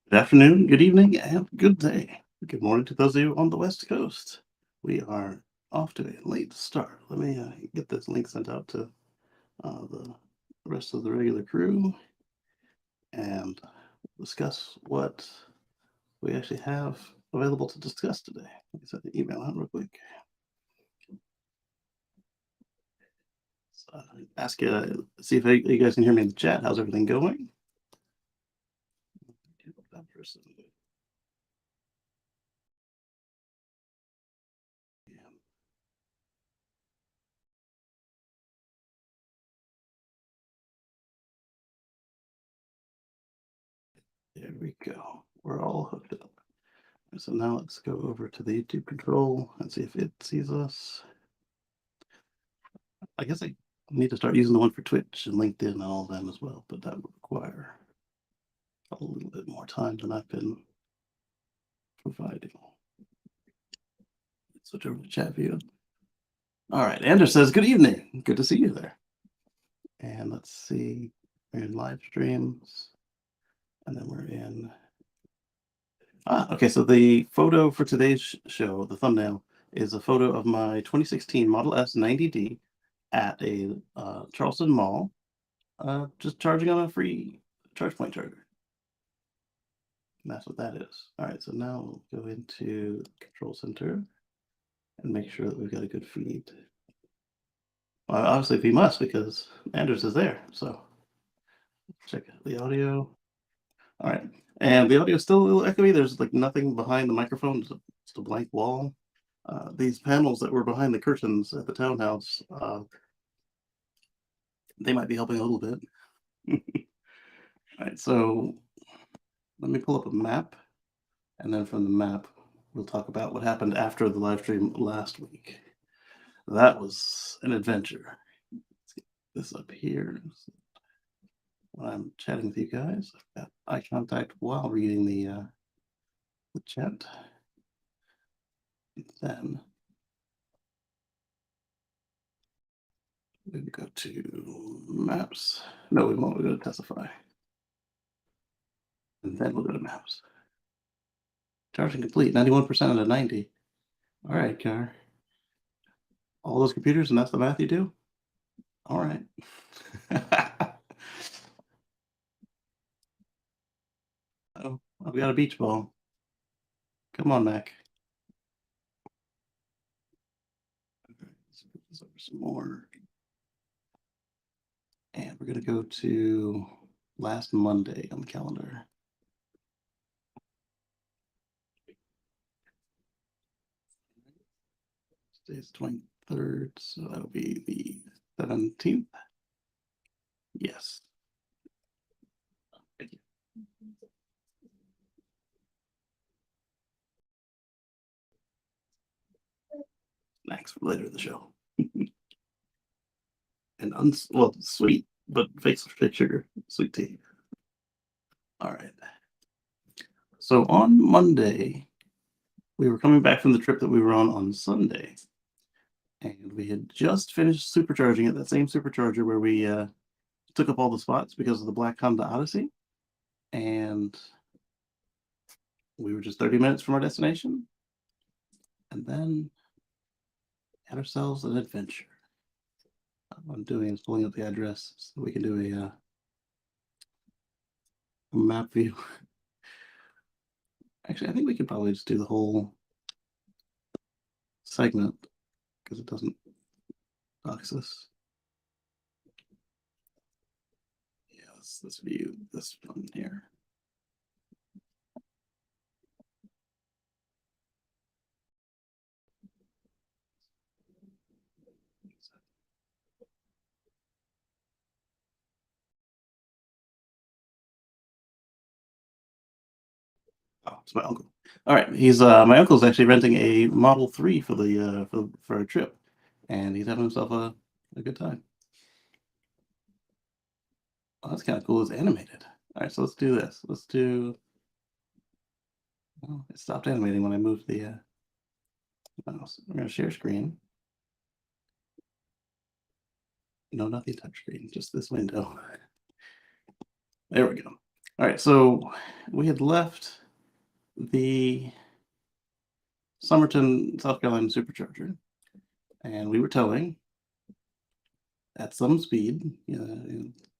Good afternoon, good evening, and good day. Good morning to those of you on the West Coast. We are off to a late start. Let me get this link sent out to the rest of the regular crew and discuss what we actually have available to discuss today. Let me send the email out real quick. So, ask you, see if you guys can hear me in the chat. How's everything going? That person. There we go. We're all hooked up. So now let's go over to the YouTube control and see if it sees us. I guess I need to start using the one for Twitch and LinkedIn and all of them as well, but that would require a little bit more time than I've been providing. Switch over to chat view. All right, Anders says, good evening. Good to see you there. And let's see, we're in live streams, and then we're in. Okay, so the photo for today's show, the thumbnail, is a photo of my 2016 Model S 90D at a Charleston mall, just charging on a free charge point charger. And that's what that is. All right, so now we'll go into Control Center and make sure that we've got a good feed. Well, obviously we must because Anders is there. So check the audio. All right, and the audio is still a little echoey. There's like nothing behind the microphone. It's just a blank wall. These panels that were behind the curtains at the townhouse, they might be helping a little bit. All right, so let me pull up a map, and then from the map, we'll talk about what happened after the live stream last week. That was an adventure. Let's get this up here. When I'm chatting with you guys, I've got eye contact while reading the chat. Then we go to maps. No, we won't. We'll go to Testify. And then we'll go to maps. Charging complete, 91% out of 90. All right, car. All those computers, and that's the math you do? All right. Oh, I've got a beach ball. Come on, Mac. Let's put this over some more. And we're going to go to last Monday on the calendar. Today's 23rd, so that'll be the 17th. Yes. Thank you. Snacks for later in the show. And well, sweet, but fake sugar, sweet tea. All right. So on Monday, we were coming back from the trip that we were on Sunday, and we had just finished supercharging at that same supercharger where we took up all the spots because of the black Honda Odyssey, and we were just 30 minutes from our destination, and then had ourselves an adventure. What I'm doing is pulling up the address so we can do a map view. Actually, I think we could probably just do the whole segment because it doesn't box us. Yeah, let's view this one here. Oh, it's my uncle. All right, he's my uncle's actually renting a Model 3 for the for a trip, and he's having himself a good time. Oh, that's kind of cool. It's animated. All right, so let's do this. Let's do. Oh, it stopped animating when I moved the mouse. We're gonna share screen. No, not the touch screen, just this window. There we go. All right, so we had left the Somerton, South Carolina supercharger, and we were towing at some speed,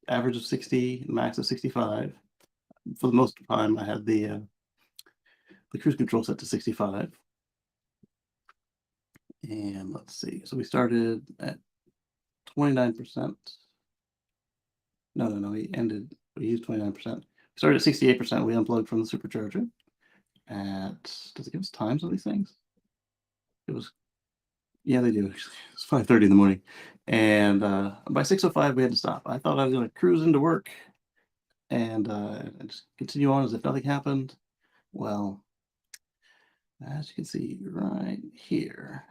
average of 60, max of 65. For the most time, I had the cruise control set to 65. And let's see. So we started at 29%. No, no, no. We used 29%. We started at 68%. We unplugged from the supercharger does it give us times on these things? It was, yeah, they do. It's 5:30 in the morning. And by 6:05, we had to stop. I thought I was going to cruise into work and just continue on as if nothing happened. Well, as you can see right here,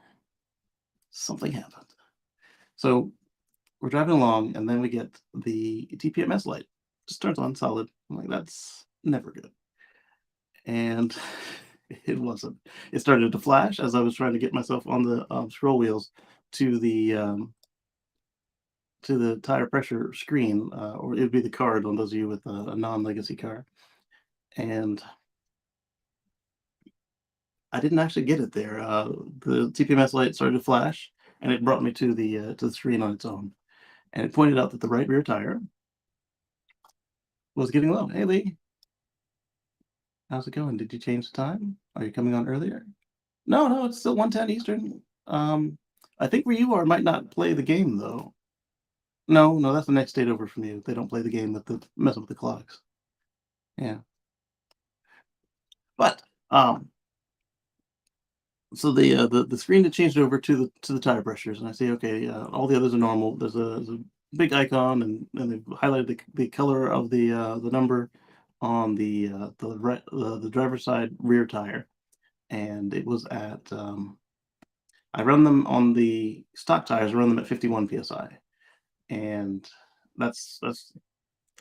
something happened. So we're driving along, and then we get the TPMS light. Just turns on solid. I'm like, that's never good. And it wasn't. It started to flash as I was trying to get myself on the scroll wheels to the tire pressure screen, or it would be the card on those of you with a non-legacy car. And I didn't actually get it there. The TPMS light started to flash, and it brought me to the screen on its own. And it pointed out that the right rear tire was getting low. Hey, Lee, how's it going? Did you change the time? Are you coming on earlier? No, no, it's still 1:10 Eastern. I think where you are might not play the game though. No, no, that's the next state over from you. They don't play the game with the messing with the clocks. Yeah, but so the screen had changed over to the tire pressures, and I see okay, all the others are normal. There's a big icon, and they've highlighted the color of the number on the driver's side rear tire, and it was at I run them on the stock tires. I run them at 51 psi, and that's the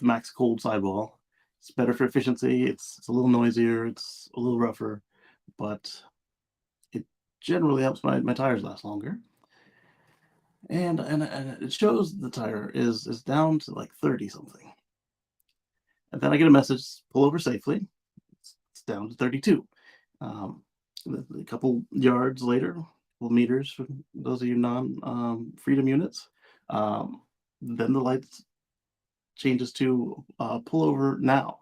max cold sidewall. It's better for efficiency. It's a little noisier. It's a little rougher, but it generally helps my tires last longer. And it shows the tire is down to like 30 something. And then I get a message, pull over safely. It's down to 32. Um, a couple yards later, couple meters for those of you non freedom units. Then the light changes to pull over now.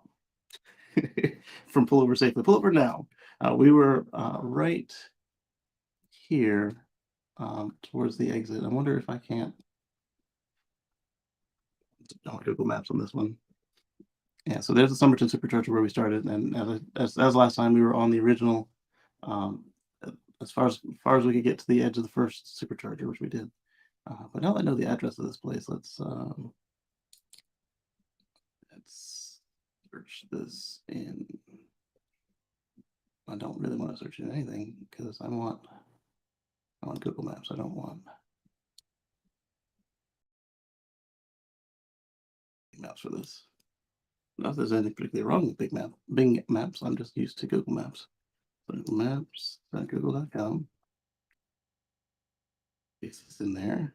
From pull over safely, pull over now. We were right here towards the exit. I wonder if I can't. Oh, Google Maps on this one. Yeah, so there's the Somerton Supercharger where we started, and as last time, we were on the original, um, as far as we could get to the edge of the first supercharger, which we did. But now that I know the address of this place, let's search this in. I don't really want to search in anything because I want Google Maps. I don't want maps for this. Not that there's anything particularly wrong with Bing Maps. I'm just used to Google Maps. So Google Maps, google.com. Paste this in there.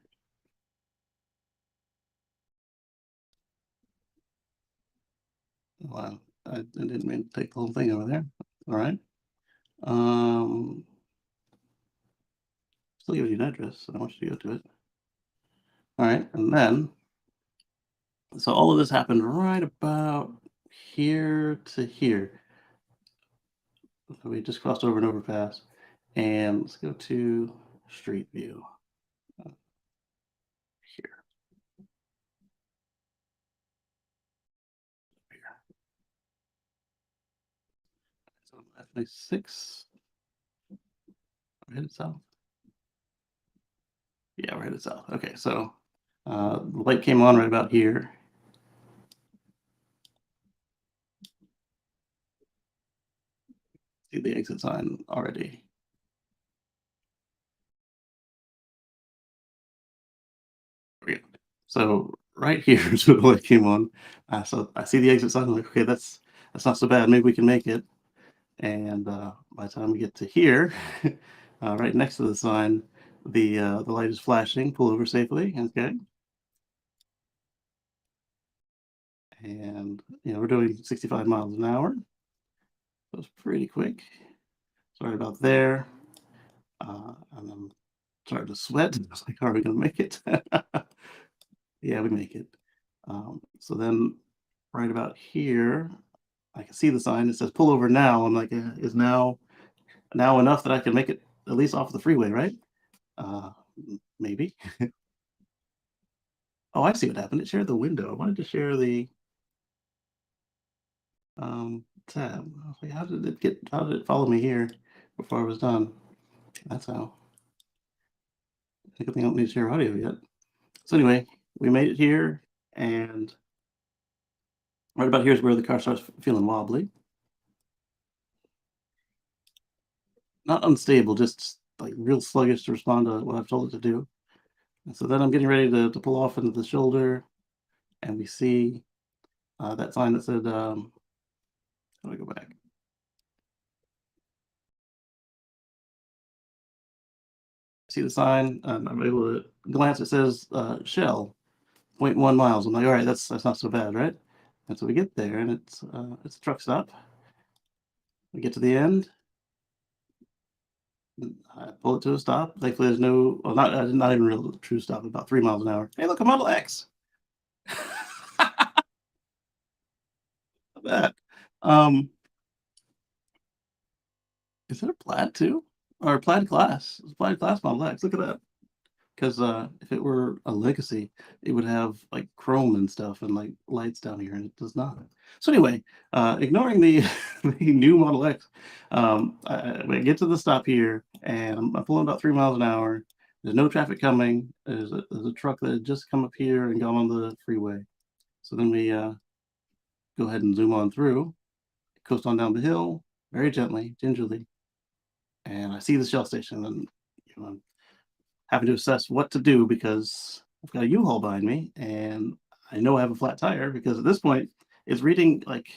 Wow, I didn't mean to take the whole thing over there. All right. Still give you an address. So I want you to go to it. All right, and then so all of this happened right about here to here. So we just crossed over an overpass, and let's go to Street View here. So F6, we're headed south. Yeah, we're headed south. Okay, so the light came on right about here. See the exit sign already. So right here is where the light came on. So I see the exit sign. I'm like, okay, that's not so bad. Maybe we can make it. And by the time we get to here, right next to the sign, the light is flashing. Pull over safely. Okay. And we're doing 65 miles an hour. That was pretty quick. Sorry about there. And I'm starting to sweat. I was like, are we gonna make it? Yeah, we make it. So then right about here, I can see the sign that says pull over now. I'm like, is now enough that I can make it at least off the freeway, right? Uh, maybe. Oh, I see what happened. It shared the window. I wanted to share the tab. I was like, how did it follow me here before I was done? That's how. I think I don't need to share audio yet. So anyway, we made it here, and right about here is where the car starts feeling wobbly. Not unstable, just like real sluggish to respond to what I've told it to do. And so then I'm getting ready to pull off into the shoulder, and we see that sign that said, how do I go back? See the sign, I'm able to glance, it says Shell, zero point 0.1 miles. I'm like, all right, that's not so bad, right? And so we get there, and it's a truck stop. We get to the end, I pull it to a stop. Thankfully, there's no, well, not even real true stop, about 3 miles an hour. Hey, look, a Model X. That. Um, is it a plaid too? Or a plaid class? It's a plaid class Model X. Look at that. Because if it were a legacy, it would have like chrome and stuff and like lights down here, and it does not. So anyway, ignoring the the new Model X, I get to the stop here, and I'm pulling about 3 miles an hour. There's no traffic coming. There's a truck that had just come up here and gone on the freeway. So then we go ahead and zoom on through, coast on down the hill very gently, gingerly, and I see the Shell station, and I'm having to assess what to do because I've got a U-Haul behind me, and I know I have a flat tire because at this point it's reading like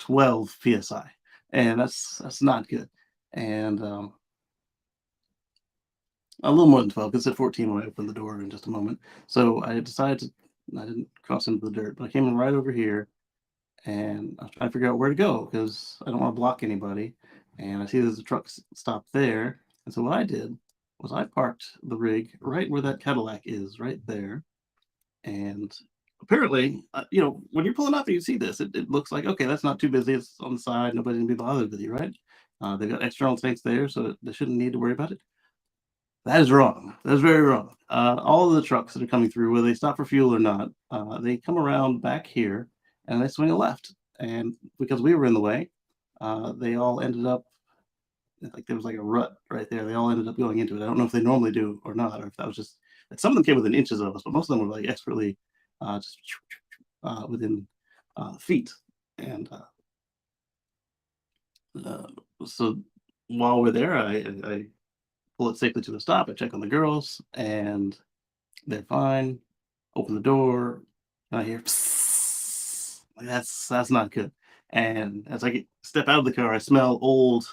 12 psi, and that's not good. And a little more than 12 because it's at 14 when I open the door in just a moment. So I decided to. I didn't cross into the dirt, but I came right over here, and I was trying to figure out where to go because I don't want to block anybody. And I see there's a truck stop there. And so what I did was I parked the rig right where that Cadillac is, right there. And apparently, when you're pulling up and you see this, it looks like, okay, that's not too busy. It's on the side. Nobody's gonna be bothered with you, right? They've got external tanks there, so they shouldn't need to worry about it. That is wrong. That is very wrong. All of the trucks that are coming through, whether they stop for fuel or not, they come around back here and they swing a left. And because we were in the way, they all ended up like there was like a rut right there. They all ended up going into it. I don't know if they normally do or not, or if that was just like some of them came within inches of us, but most of them were like expertly just within feet. And uh, so while we're there, I pull it safely to the stop. I check on the girls, and they're fine. Open the door, and I hear psst. Like that's not good. And as I step out of the car, I smell old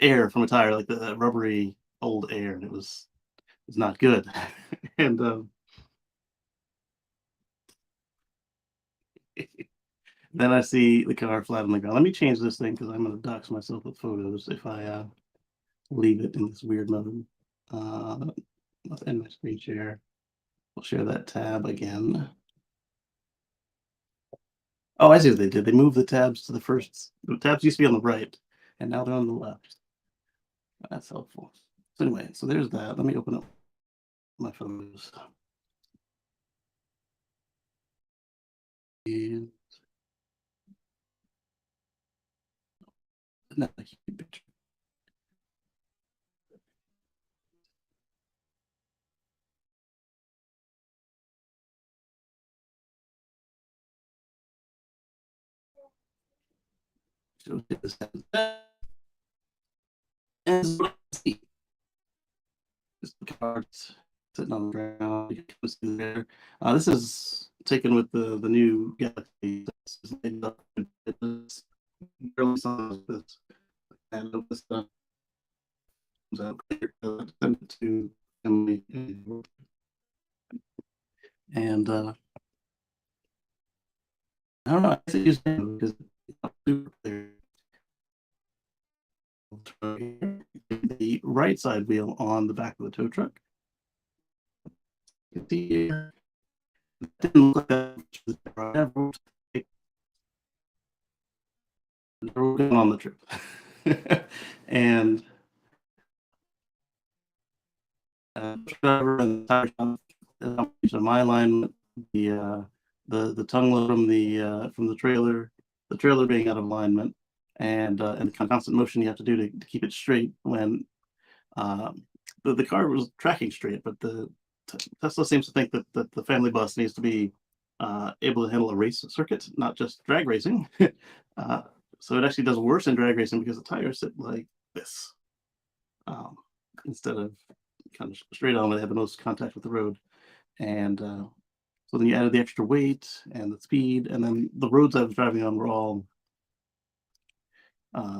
air from a tire, like the rubbery old air, and it's not good. And then I see the car flat on the ground. Let me change this thing because I'm going to dox myself with photos if I leave it in this weird mode. Let's end my screen share. We'll share that tab again. Oh, I see what they did. They moved the tabs to the first. The tabs used to be on the right, and now they're on the left. That's helpful. So anyway, so there's that. Let me open up my photos. And not a huge picture. Shows this and just the cards sitting on the ground. You can see there. This is taken with the new Galaxy. This is made up. It's barely saw this and this stuff comes out clear. Send it to Emily, and I don't know. I guess it used to because it's not super clear. The right side wheel on the back of the tow truck. You can see here, it didn't look like that. We're going on the trip. And driver and the tire shop, my alignment, the tongue load from the trailer being out of alignment, and the constant motion you have to do to keep it straight when the car was tracking straight, but the Tesla seems to think that the family bus needs to be able to handle a race circuit, not just drag racing. uh, so it actually does worse in drag racing because the tires sit like this um, instead of kind of straight on when they have the most contact with the road. And so then you added the extra weight and the speed, and then the roads I was driving on were all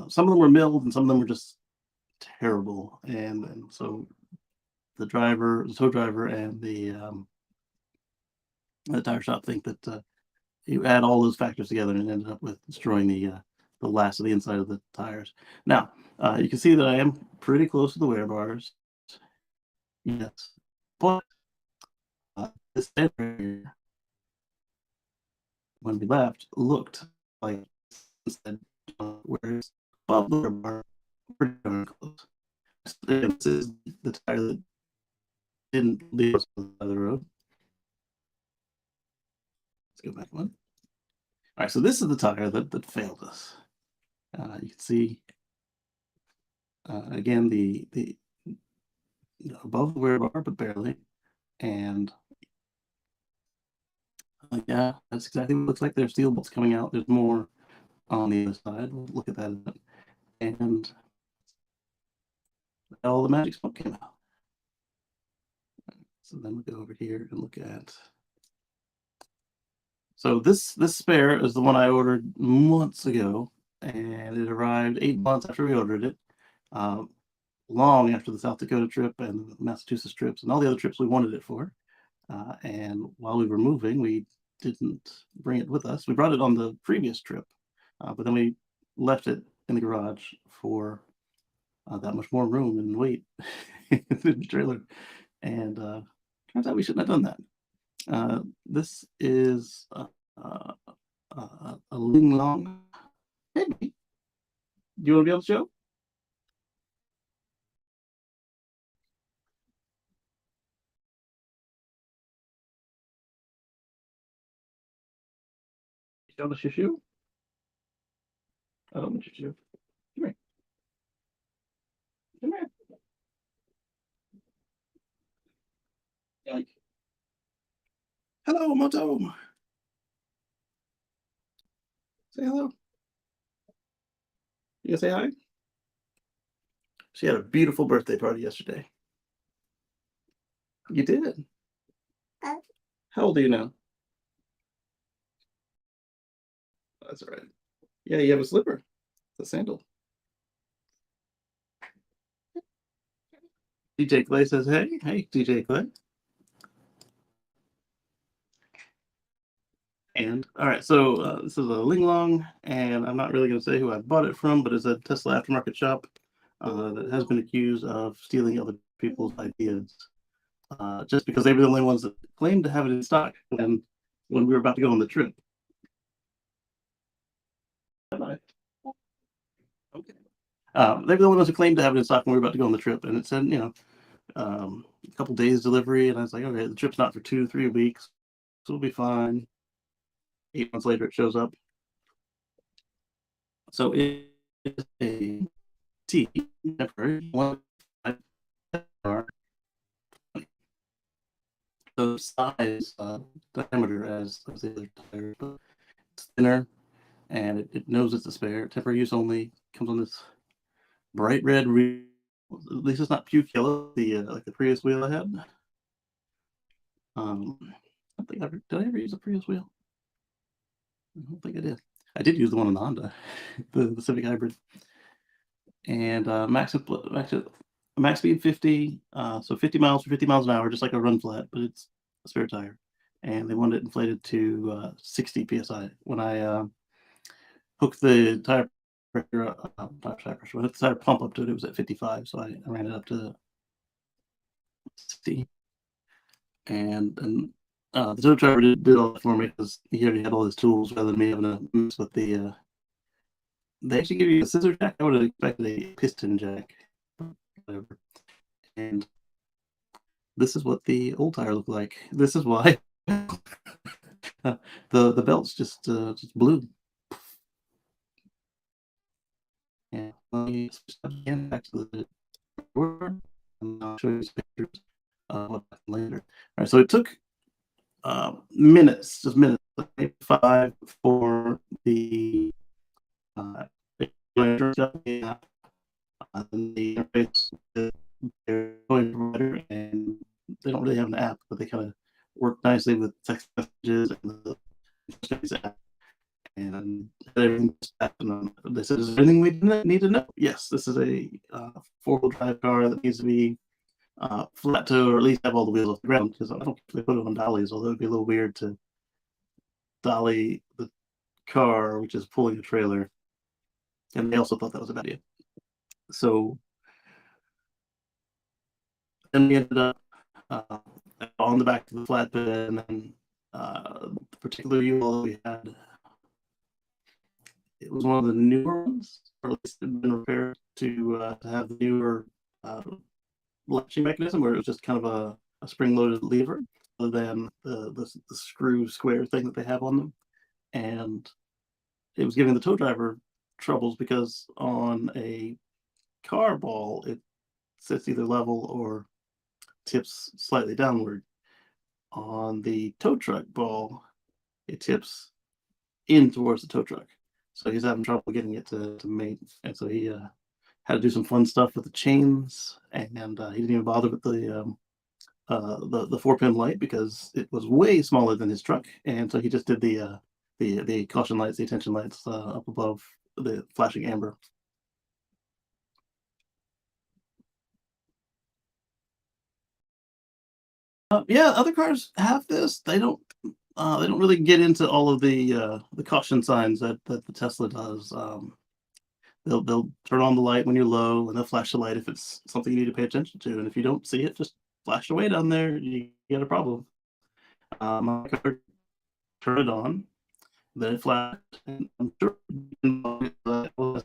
some of them were milled and some of them were just terrible. And so the tow driver, and the tire shop think that you add all those factors together and ended up with destroying the last of the inside of the tires. Now you can see that I am pretty close to the wear bars. Yes, but this area, when we left, looked like instead where it's above the wear bar, pretty darn close. This is the tire that didn't leave us on the side of the road. Let's go back one. All right, so this is the tire that failed us. You can see again the above the wear bar, but barely. And yeah, that's exactly what it looks like. There's steel bolts coming out. There's more on the other side. We'll look at that. And all the magic smoke came out. So then we'll go over here and look at. So this spare is the one I ordered months ago, and it arrived 8 months after we ordered it. Long after the South Dakota trip and the Massachusetts trips and all the other trips we wanted it for. And while we were moving, we didn't bring it with us. We brought it on the previous trip, but then we left it in the garage for that much more room and weight in the trailer. And turns out we shouldn't have done that. This is a Ling Long. Hey, do you want to be on the show? You don't miss your shoe? I don't miss your shoe. Come here. Come here. Like, hello, Moto. Say hello. You gonna say hi? She had a beautiful birthday party yesterday. You did. How old are you now? That's all right. Yeah, you have a slipper. It's a sandal. DJ Clay says, hey. Hey, DJ Clay. And all right, so this is a Ling Long, and I'm not really going to say who I bought it from, but it's a Tesla aftermarket shop that has been accused of stealing other people's ideas, just because they were the only ones that claimed to have it in stock when we were about to go on the trip. Okay. They were the only ones who claimed to have it in stock when we were about to go on the trip, and it said, a couple days delivery, and I was like, okay, the trip's not for 2-3 weeks, so we'll be fine. 8 months later, it shows up. So it is a T temporary one. The size, diameter as the other tire, but it's thinner, and it knows it's a spare. Temporary use only. Comes on this bright red wheel. At least it's not puke yellow, like the Prius wheel I had. I think did I ever use a Prius wheel? I don't think I did. I did use the one on the Honda, the Civic Hybrid. And max speed 50, so 50 miles for 50 miles an hour, just like a run flat, but it's a spare tire. and they wanted it inflated to 60 psi. When I hooked the tire pressure, not tire pressure, when I hooked the tire pump up to it, it was at 55, so I ran it up to 60. And the tow driver did all that for me because he already had all his tools rather than me having to mess with the. They actually give you a scissor jack. I would have expected a piston jack, whatever. And this is what the old tire looked like. This is why the belts just blew. And let me switch that again back to the word, and I'll show you some pictures of what happened later. All right, so it took minutes, just minutes, like maybe 5 for the uh, the interface with their phone provider, and they don't really have an app, but they kind of work nicely with text messages and the app. And everything happened. They said, "Is there anything we need to know?" Yes, this is a four-wheel drive car that needs to be flat to, or at least have all the wheels off the ground. Because I don't think they put it on dollies, although it'd be a little weird to dolly the car, which is pulling a trailer. And they also thought that was a bad idea. So then we ended up uh, on the back of the flatbed, and then the particular U-Haul that we had, it was one of the newer ones, or at least it had been repaired to have the newer uh, latching mechanism, where it was just kind of a spring-loaded lever, other than the screw square thing that they have on them. And it was giving the tow driver troubles because on a car ball, it sits either level or tips slightly downward. On the tow truck ball, it tips in towards the tow truck. So he's having trouble getting it to mate. And so he had to do some fun stuff with the chains, and he didn't even bother with the 4-pin light because it was way smaller than his truck. And so he just did the caution lights, the attention lights up above the flashing amber. Yeah, other cars have this. They don't really get into all of the caution signs that the Tesla does. They'll turn on the light when you're low, and they'll flash the light if it's something you need to pay attention to. And if you don't see it, just flash away down there. You get a problem. My car turned it on, then it flashed, and I'm sure it was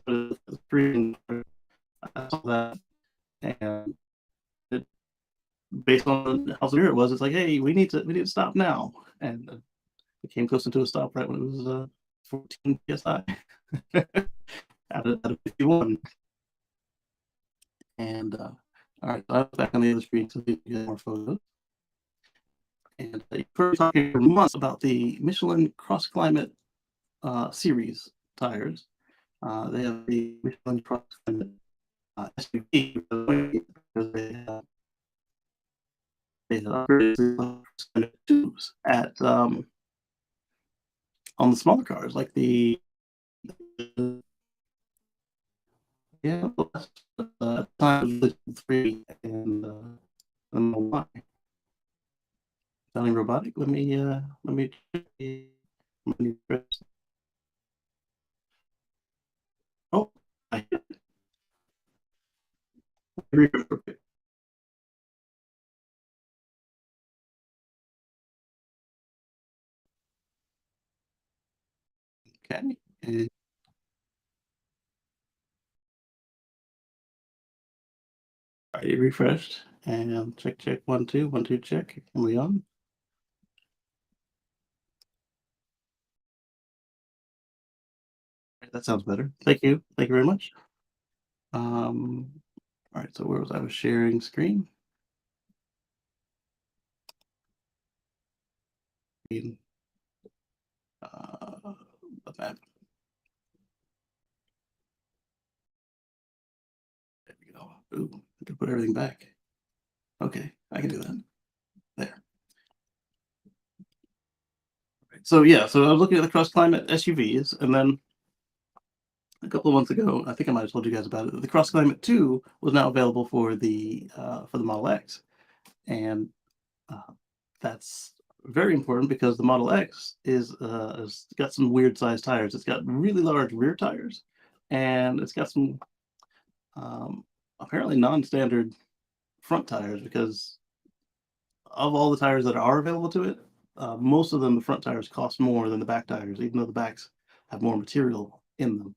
freezing. I saw that, and it, based on how severe it was, it's like, hey, we need to stop now. And it came close to a stop right when it was 14 psi out of 51. And all right, so I was back on the other screen so you get more photos. And you've heard talking for months about the Michelin Cross Climate series tires. They have the Michelin Cross Climate SUV because they have upgraded tubes at on the smaller cars, like the yeah, time was 3 and I don't know why. Sounding robotic. Let me check let me press. Oh, I okay. And already refreshed. And check 1 2 1 2 check. Are we on? That sounds better. Thank you. Thank you very much. Um, all right. So where was I? Was sharing screen. In, the map. There we go. Ooh, I can put everything back. Okay, I can do that. There. Right. So yeah, so I was looking at the cross climate SUVs, and then a couple of months ago, I think I might have told you guys about it. The Cross Climate 2 was now available for the Model X, and uh, that's very important because the Model X is got some weird sized tires. It's got really large rear tires, and it's got some um, apparently non-standard front tires because of all the tires that are available to it, most of them, the front tires cost more than the back tires, even though the backs have more material in them.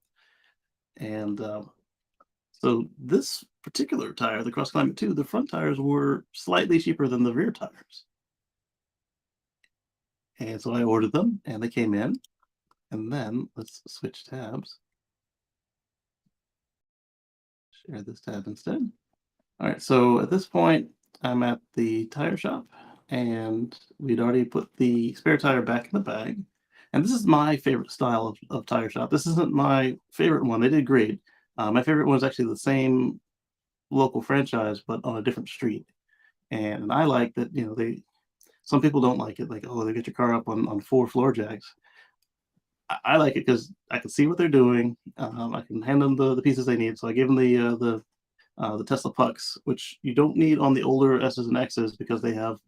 And so this particular tire, the Cross Climate 2, the front tires were slightly cheaper than the rear tires. And so I ordered them and they came in. And then let's switch tabs. Share this tab instead. All right, so at this point, I'm at the tire shop and we'd already put the spare tire back in the bag. And this is my favorite style of tire shop. This isn't my favorite one. They did great. My favorite one is actually the same local franchise, but on a different street. And I like that, some people don't like it, like, oh, they get your car up on four floor jacks. I like it because I can see what they're doing. I can hand them the pieces they need. So I gave them the Tesla pucks, which you don't need on the older S's and X's because they have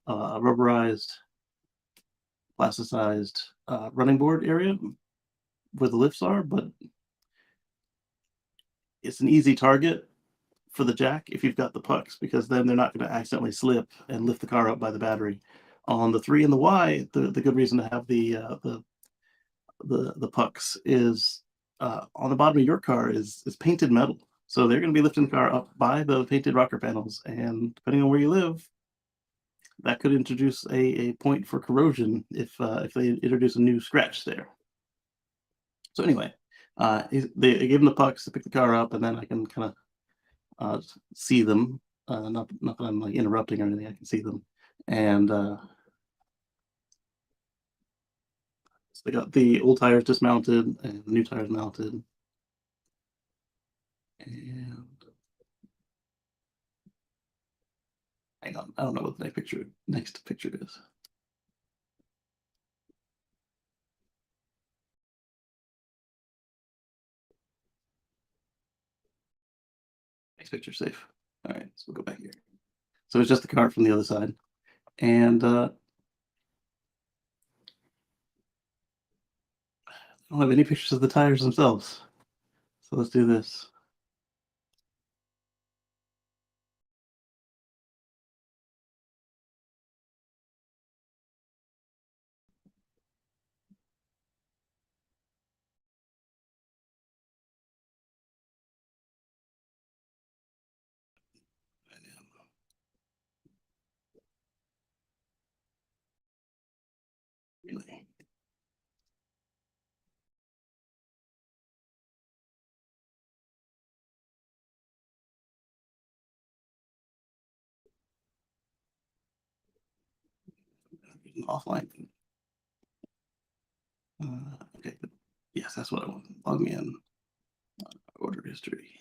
a rubberized, plasticized running board area where the lifts are, but it's an easy target for the jack if you've got the pucks because then they're not going to accidentally slip and lift the car up by the battery. On the 3 and the Y, the good reason to have the pucks is on the bottom of your car is painted metal. So they're going to be lifting the car up by the painted rocker panels, and depending on where you live, that could introduce a point for corrosion if they introduce a new scratch there. So anyway, they gave them the pucks to pick the car up, and then I can kind of see them. Not that I'm like interrupting or anything. I can see them, and so they got the old tires dismounted and the new tires mounted, and hang on, I don't know what the next picture is. Next picture safe. All right, so we'll go back here. So it's just the car from the other side, and I don't have any pictures of the tires themselves. So let's do this. Really. Offline. Okay, yes, that's what I want. Log me in. Order history.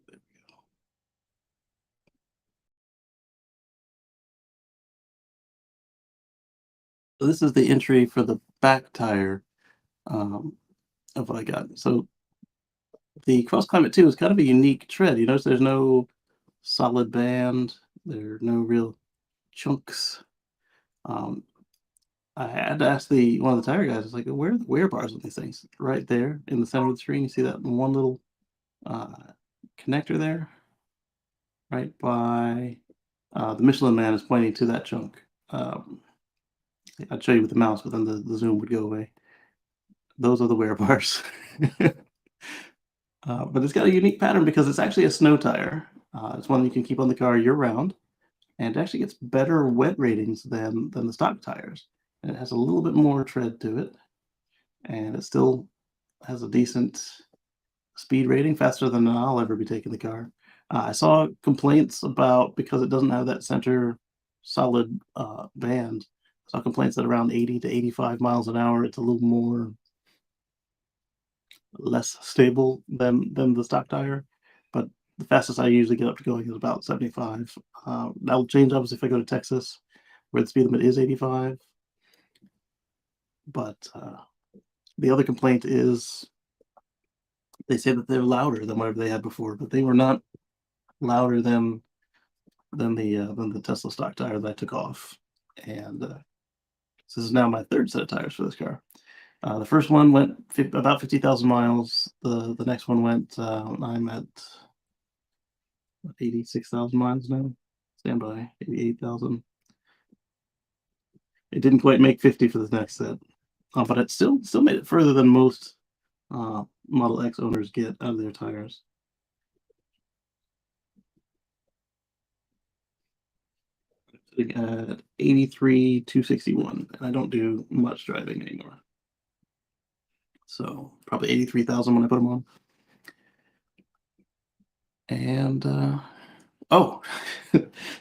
There we go. So this is the entry for the back tire of what I got. So the Cross Climate 2 is kind of a unique tread. You notice there's no solid band. There are no real chunks. Um, I had to ask one of the tire guys. It's like, where are the wear bars on these things? Right there in the center of the screen. You see that one little uh, connector there, right by the Michelin Man is pointing to that chunk. I'd show you with the mouse, but then the zoom would go away. Those are the wear bars. But it's got a unique pattern because it's actually a snow tire. It's one that you can keep on the car year round, and it actually gets better wet ratings than the stock tires. And it has a little bit more tread to it, and it still has a decent speed rating, faster than I'll ever be taking the car. I saw complaints about because it doesn't have that center solid band. I saw complaints that around 80 to 85 miles an hour, it's a little more less stable than the stock tire, but the fastest I usually get up to going is about 75. That'll change obviously if I go to Texas, where the speed limit is 85. But the other complaint is they say that they're louder than whatever they had before, but they were not louder than than the Tesla stock tire that I took off, and this is now my third set of tires for this car. The first one went about 50,000 miles. The next one went. I'm at 86,000 miles now. Stand by 88,000. It didn't quite make 50 for the next set, but it still made it further than most Model X owners get out of their tires. At 83,261, and I don't do much driving anymore. So probably 83,000 when I put them on. And oh,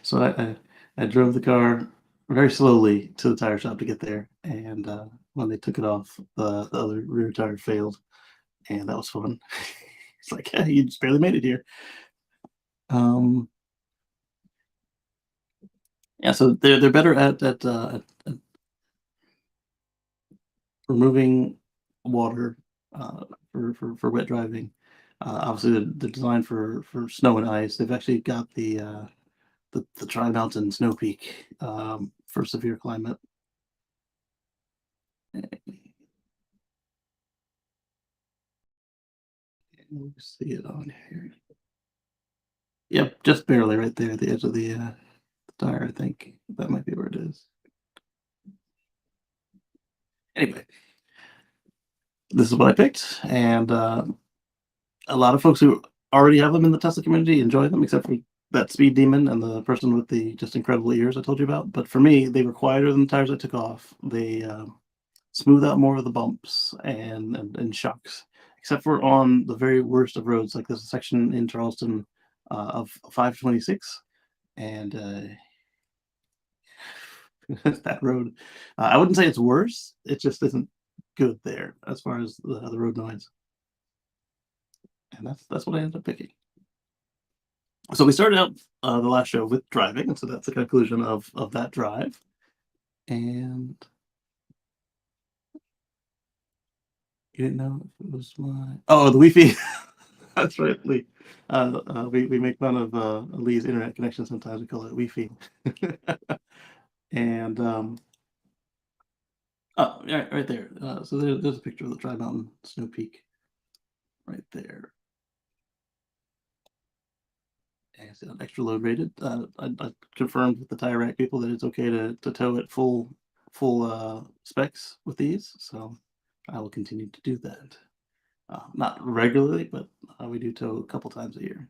so I drove the car very slowly to the tire shop to get there, and when they took it off, the other rear tire failed, and that was fun. It's like, hey, you just barely made it here. Um, yeah, so they're better at removing water for wet driving. Obviously, they're designed for snow and ice. They've actually got the Tri-Mountain Snow Peak for severe climate. We'll see it on here. Yep, just barely right there at the edge of the tire. I think that might be where it is. Anyway, this is what I picked, and a lot of folks who already have them in the Tesla community enjoy them, except for that speed demon and the person with the just incredible ears I told you about. But for me, they were quieter than the tires I took off. They smooth out more of the bumps and shocks, except for on the very worst of roads, like there's a section in Charleston of 526, and that road, I wouldn't say it's worse. It just isn't good there as far as the road noise, and that's what I ended up picking. So we started out the last show with driving, and so that's the conclusion of that drive. And you didn't know if it was my the Wi-Fi. That's right, Lee. We make fun of Lee's internet connection sometimes. We call it Wi-Fi. And oh, yeah, right there. So there's a picture of the Tri-Mountain Snow Peak right there. And it's extra load rated. I confirmed with the tire rack people that it's okay to tow at full specs with these, so I will continue to do that. Not regularly, but we do tow a couple times a year.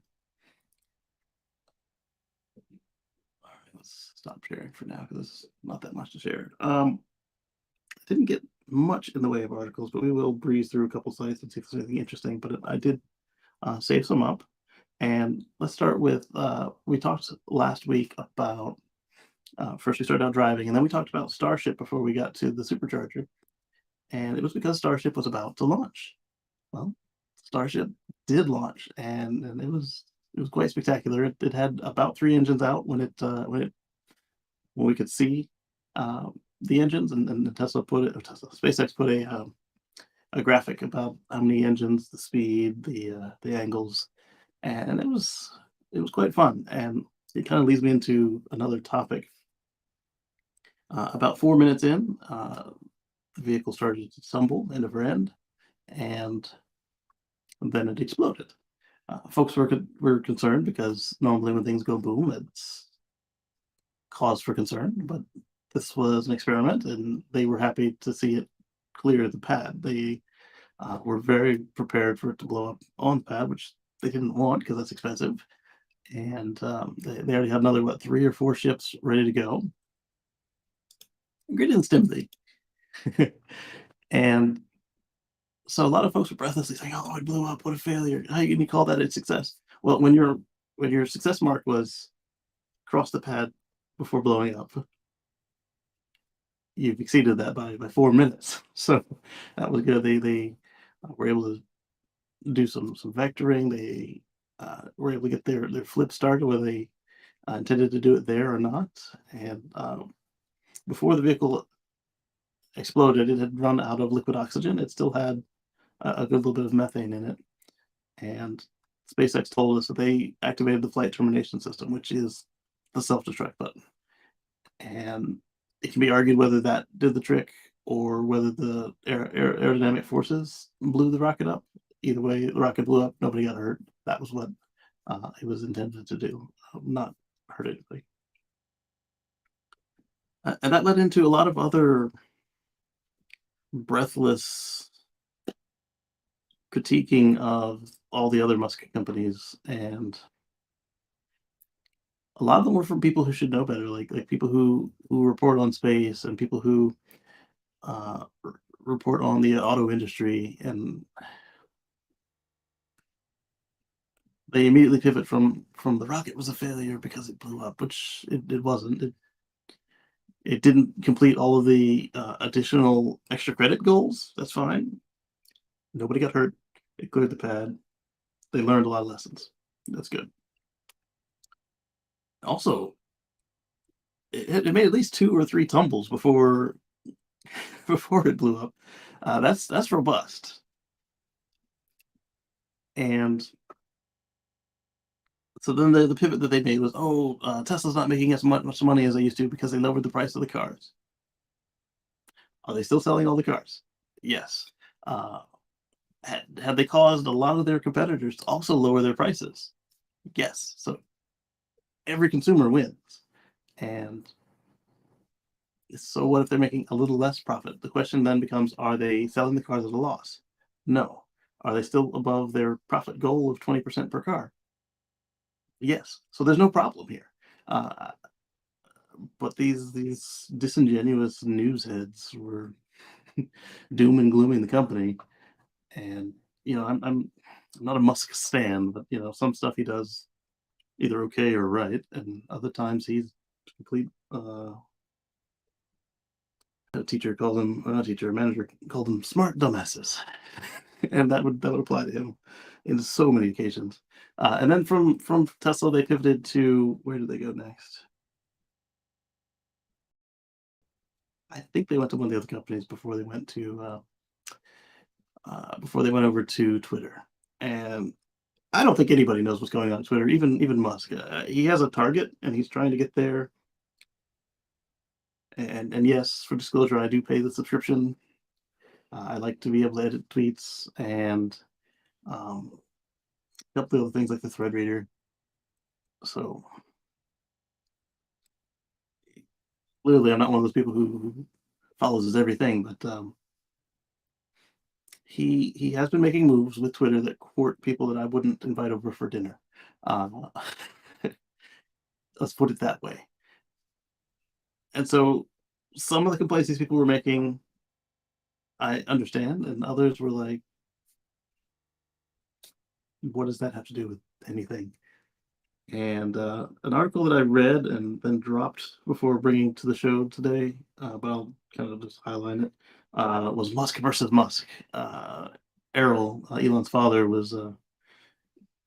All right, let's stop sharing for now because there's not that much to share. I didn't get much in the way of articles, but we will breeze through a couple sites and see if there's anything interesting. But I did save some up. And let's start with we talked last week about first we started out driving, and then we talked about Starship before we got to the supercharger. And it was because Starship was about to launch. Well, Starship did launch, and it was quite spectacular. It had about 3 engines out when we could see the engines, and SpaceX put a graphic about how many engines, the speed, the angles, and it was quite fun. And it kind of leads me into another topic. About 4 minutes in, the vehicle started to tumble end over end, and then it exploded. Folks were concerned because normally when things go boom, it's cause for concern. But this was an experiment, and they were happy to see it clear the pad. They were very prepared for it to blow up on the pad, which they didn't want because that's expensive. And they already had another 3 or 4 ships ready to go. Great Timothy. And so a lot of folks were breathlessly saying, "Oh, it blew up! What a failure! How can you call that a success?" Well, when your success mark was cross the pad before blowing up, you've exceeded that by 4 minutes. So that was good. They were able to do some vectoring. They were able to get their flip started, whether they intended to do it there or not. And before the vehicle exploded, it had run out of liquid oxygen. It still had a good little bit of methane in it. And SpaceX told us that they activated the flight termination system, which is the self-destruct button. And it can be argued whether that did the trick or whether the aerodynamic forces blew the rocket up. Either way, the rocket blew up. Nobody got hurt. That was what it was intended to do, not hurt anybody. And that led into a lot of other breathless critiquing of all the other Musk companies, and a lot of them were from people who should know better, like people who report on space and people who report on the auto industry, and they immediately pivot from the rocket was a failure because it blew up, which it wasn't. It didn't complete all of the additional extra credit goals. That's fine. Nobody got hurt. It cleared the pad. They learned a lot of lessons. That's good. Also, it made at least 2 or 3 tumbles before before it blew up. That's robust. And so then the pivot that they made was, oh, Tesla's not making as much money as they used to because they lowered the price of the cars. Are they still selling all the cars? Yes. Uh, had they caused a lot of their competitors to also lower their prices? Yes. So every consumer wins. And so what if they're making a little less profit? The question then becomes, are they selling the cars at a loss? No. Are they still above their profit goal of 20% per car? Yes. So there's no problem here. Uh, but these disingenuous news heads were doom and glooming the company, and I'm not a Musk stan, but some stuff he does either okay or right, and other times he's complete. A teacher called him, or not a teacher, a manager called them smart dumbasses, and that would apply to him in so many occasions. And then from Tesla, they pivoted to, where did they go next? I think they went to one of the other companies before they went over to Twitter. And I don't think anybody knows what's going on Twitter, even Musk. He has a target, and he's trying to get there. And yes, for disclosure, I do pay the subscription. I like to be able to edit tweets and um, a couple of other things like the thread reader. So clearly, I'm not one of those people who follows his everything, but he has been making moves with Twitter that court people that I wouldn't invite over for dinner. Uh, let's put it that way. And so some of the complaints these people were making, I understand, and others were like, "What does that have to do with anything?" And an article that I read and then dropped before bringing to the show today, but I'll kind of just highlight it, was Musk versus Musk. Errol, Elon's father, was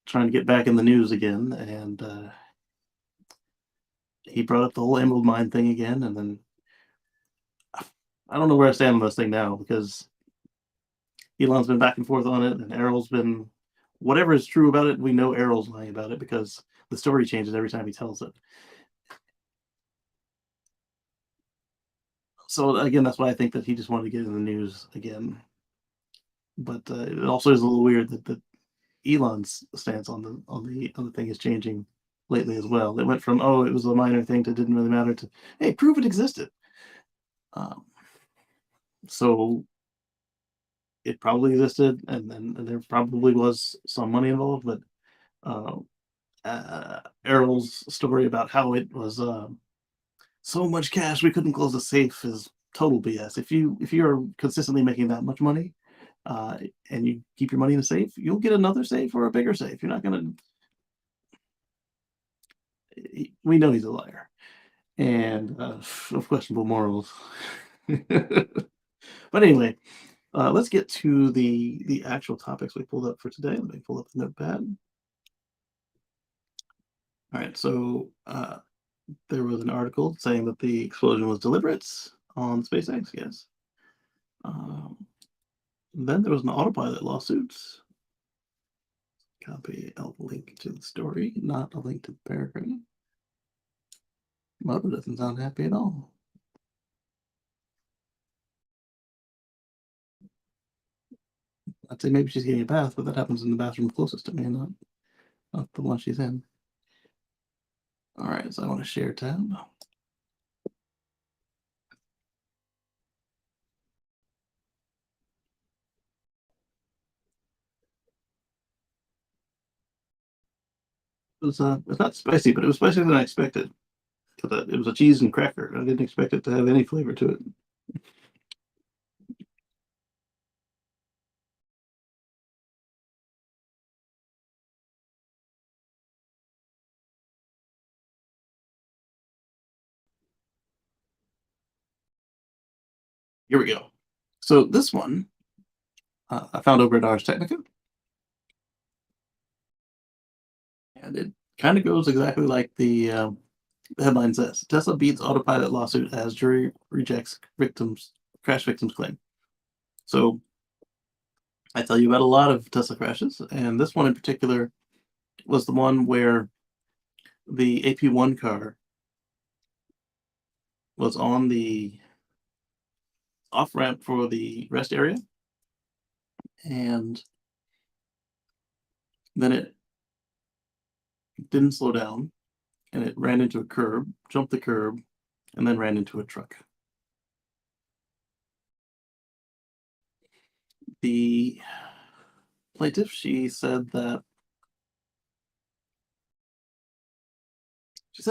trying to get back in the news again, and he brought up the whole Emerald Mine thing again, and then I don't know where I stand on this thing now, because Elon's been back and forth on it, and Errol's been, whatever is true about it, we know Errol's lying about it because the story changes every time he tells it. So again, that's why I think that he just wanted to get in the news again. But it also is a little weird that Elon's stance on the thing is changing lately as well. It went from, oh, it was a minor thing to didn't really matter, to, hey, prove it existed. Um, so it probably existed, and there probably was some money involved, but uh, Errol's story about how it was so much cash we couldn't close the safe is total BS. If you're consistently making that much money, uh, and you keep your money in a safe, you'll get another safe or a bigger safe. You're not gonna. We know he's a liar and of questionable morals. But anyway, let's get to the actual topics we pulled up for today. Let me pull up the notepad. All right, so there was an article saying that the explosion was deliberate on SpaceX. Yes. Um, then there was an autopilot lawsuit. Copy a link to the story, not a link to the paragraph. Mother doesn't sound happy at all. I'd say maybe she's getting a bath, but that happens in the bathroom closest to me, not the one she's in. All right, so I want to share tab. It's not spicy, but it was spicier than I expected. It was a cheese and cracker. I didn't expect it to have any flavor to it. Here we go. So this one I found over at Ars Technica, and it kind of goes exactly like the headline says. Tesla beats autopilot lawsuit as jury rejects crash victims claim. So I tell you about a lot of Tesla crashes, and this one in particular was the one where the AP1 car was on the off ramp for the rest area, and then it didn't slow down, and it ran into a curb, jumped the curb, and then ran into a truck. The plaintiff, she said a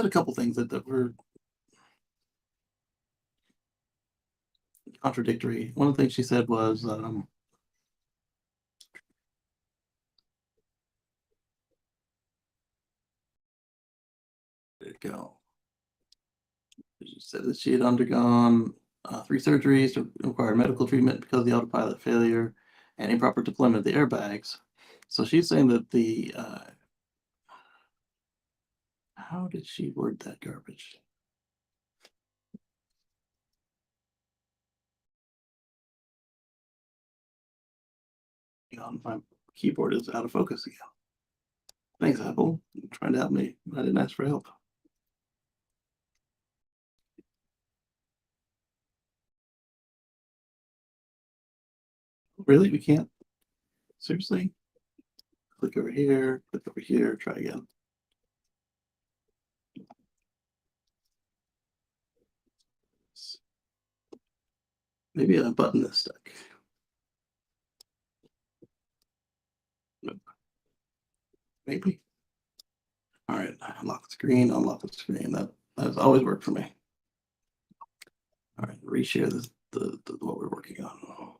couple things that were contradictory. One of the things she said was, there you go. She said that she had undergone 3 surgeries to require medical treatment because of the autopilot failure and improper deployment of the airbags. So she's saying that how did she word that garbage? My keyboard is out of focus again. Thanks, Apple. You're trying to help me. I didn't ask for help. Really? We can't? Seriously? Click over here, try again. Maybe a button is stuck. Nope. Maybe. All right, unlock the screen, unlock the screen. That has always worked for me. All right, reshare what we're working on.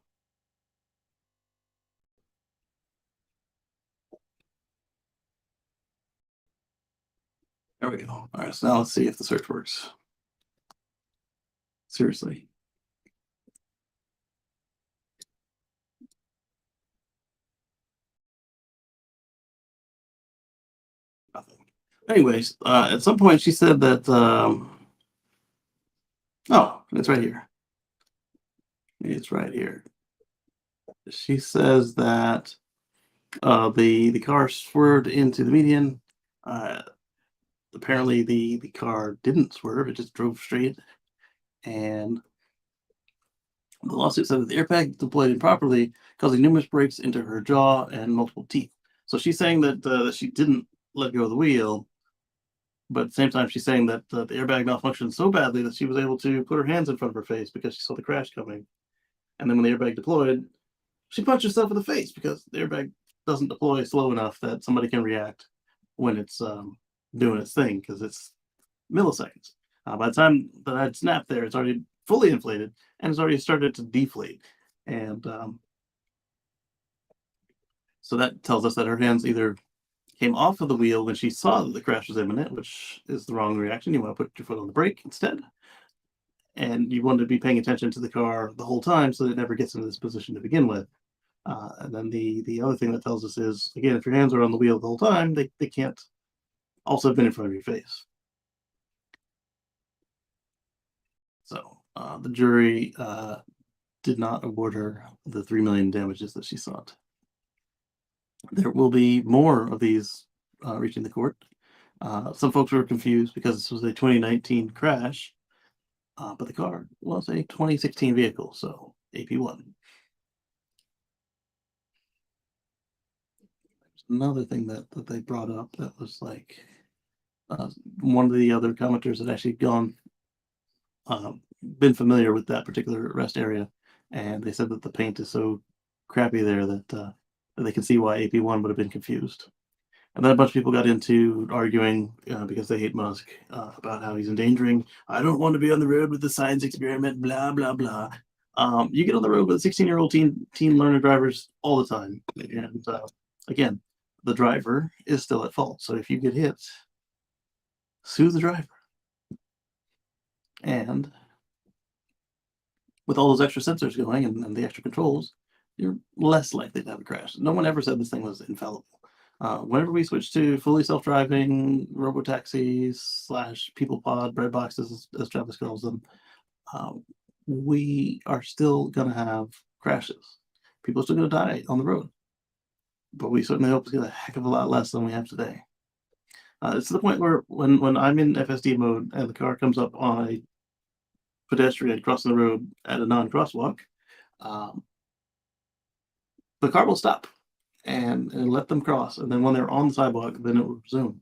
There we go. All right, so now let's see if the search works. Seriously. Nothing. Anyways, at some point she said that, oh, it's right here. It's right here. She says that the car swerved into the median. Apparently the car didn't swerve, it just drove straight. And the lawsuit said that the airbag deployed improperly, causing numerous breaks into her jaw and multiple teeth. So she's saying that she didn't let go of the wheel, but at the same time, she's saying that the airbag malfunctioned so badly that she was able to put her hands in front of her face because she saw the crash coming. And then when the airbag deployed, she punched herself in the face because the airbag doesn't deploy slow enough that somebody can react when it's doing its thing, because it's milliseconds. By the time that I'd snapped there, it's already fully inflated and it's already started to deflate. And so that tells us that her hands either came off of the wheel when she saw that the crash was imminent, which is the wrong reaction. You want to put your foot on the brake instead. And you want to be paying attention to the car the whole time so that it never gets into this position to begin with. And then the other thing that tells us is, again, if your hands are on the wheel the whole time, they can't also have been in front of your face. So the jury did not award her the $3 million damages that she sought. There will be more of these reaching the court. Some folks were confused because this was a 2019 crash, but the car was a 2016 vehicle, so AP1. Another thing that they brought up that was like uh, one of the other commenters had actually been familiar with that particular rest area, and they said that the paint is so crappy there that they can see why AP1 would have been confused. And then a bunch of people got into arguing because they hate Musk about how he's endangering. I don't want to be on the road with the science experiment. Blah blah blah. You get on the road with 16-year-old teen learner drivers all the time, and again, the driver is still at fault. So if you get hit, sue the driver. And with all those extra sensors going and the extra controls, you're less likely to have a crash. No one ever said this thing was infallible. Whenever we switch to fully self-driving robotaxis slash people pod bread boxes, as Travis calls them, uh, we are still going to have crashes. People are still going to die on the road, but we certainly hope to get a heck of a lot less than we have today. It's to the point where when I'm in FSD mode and the car comes up on a pedestrian crossing the road at a non-crosswalk, um, the car will stop and let them cross. And then when they're on the sidewalk, then it will resume.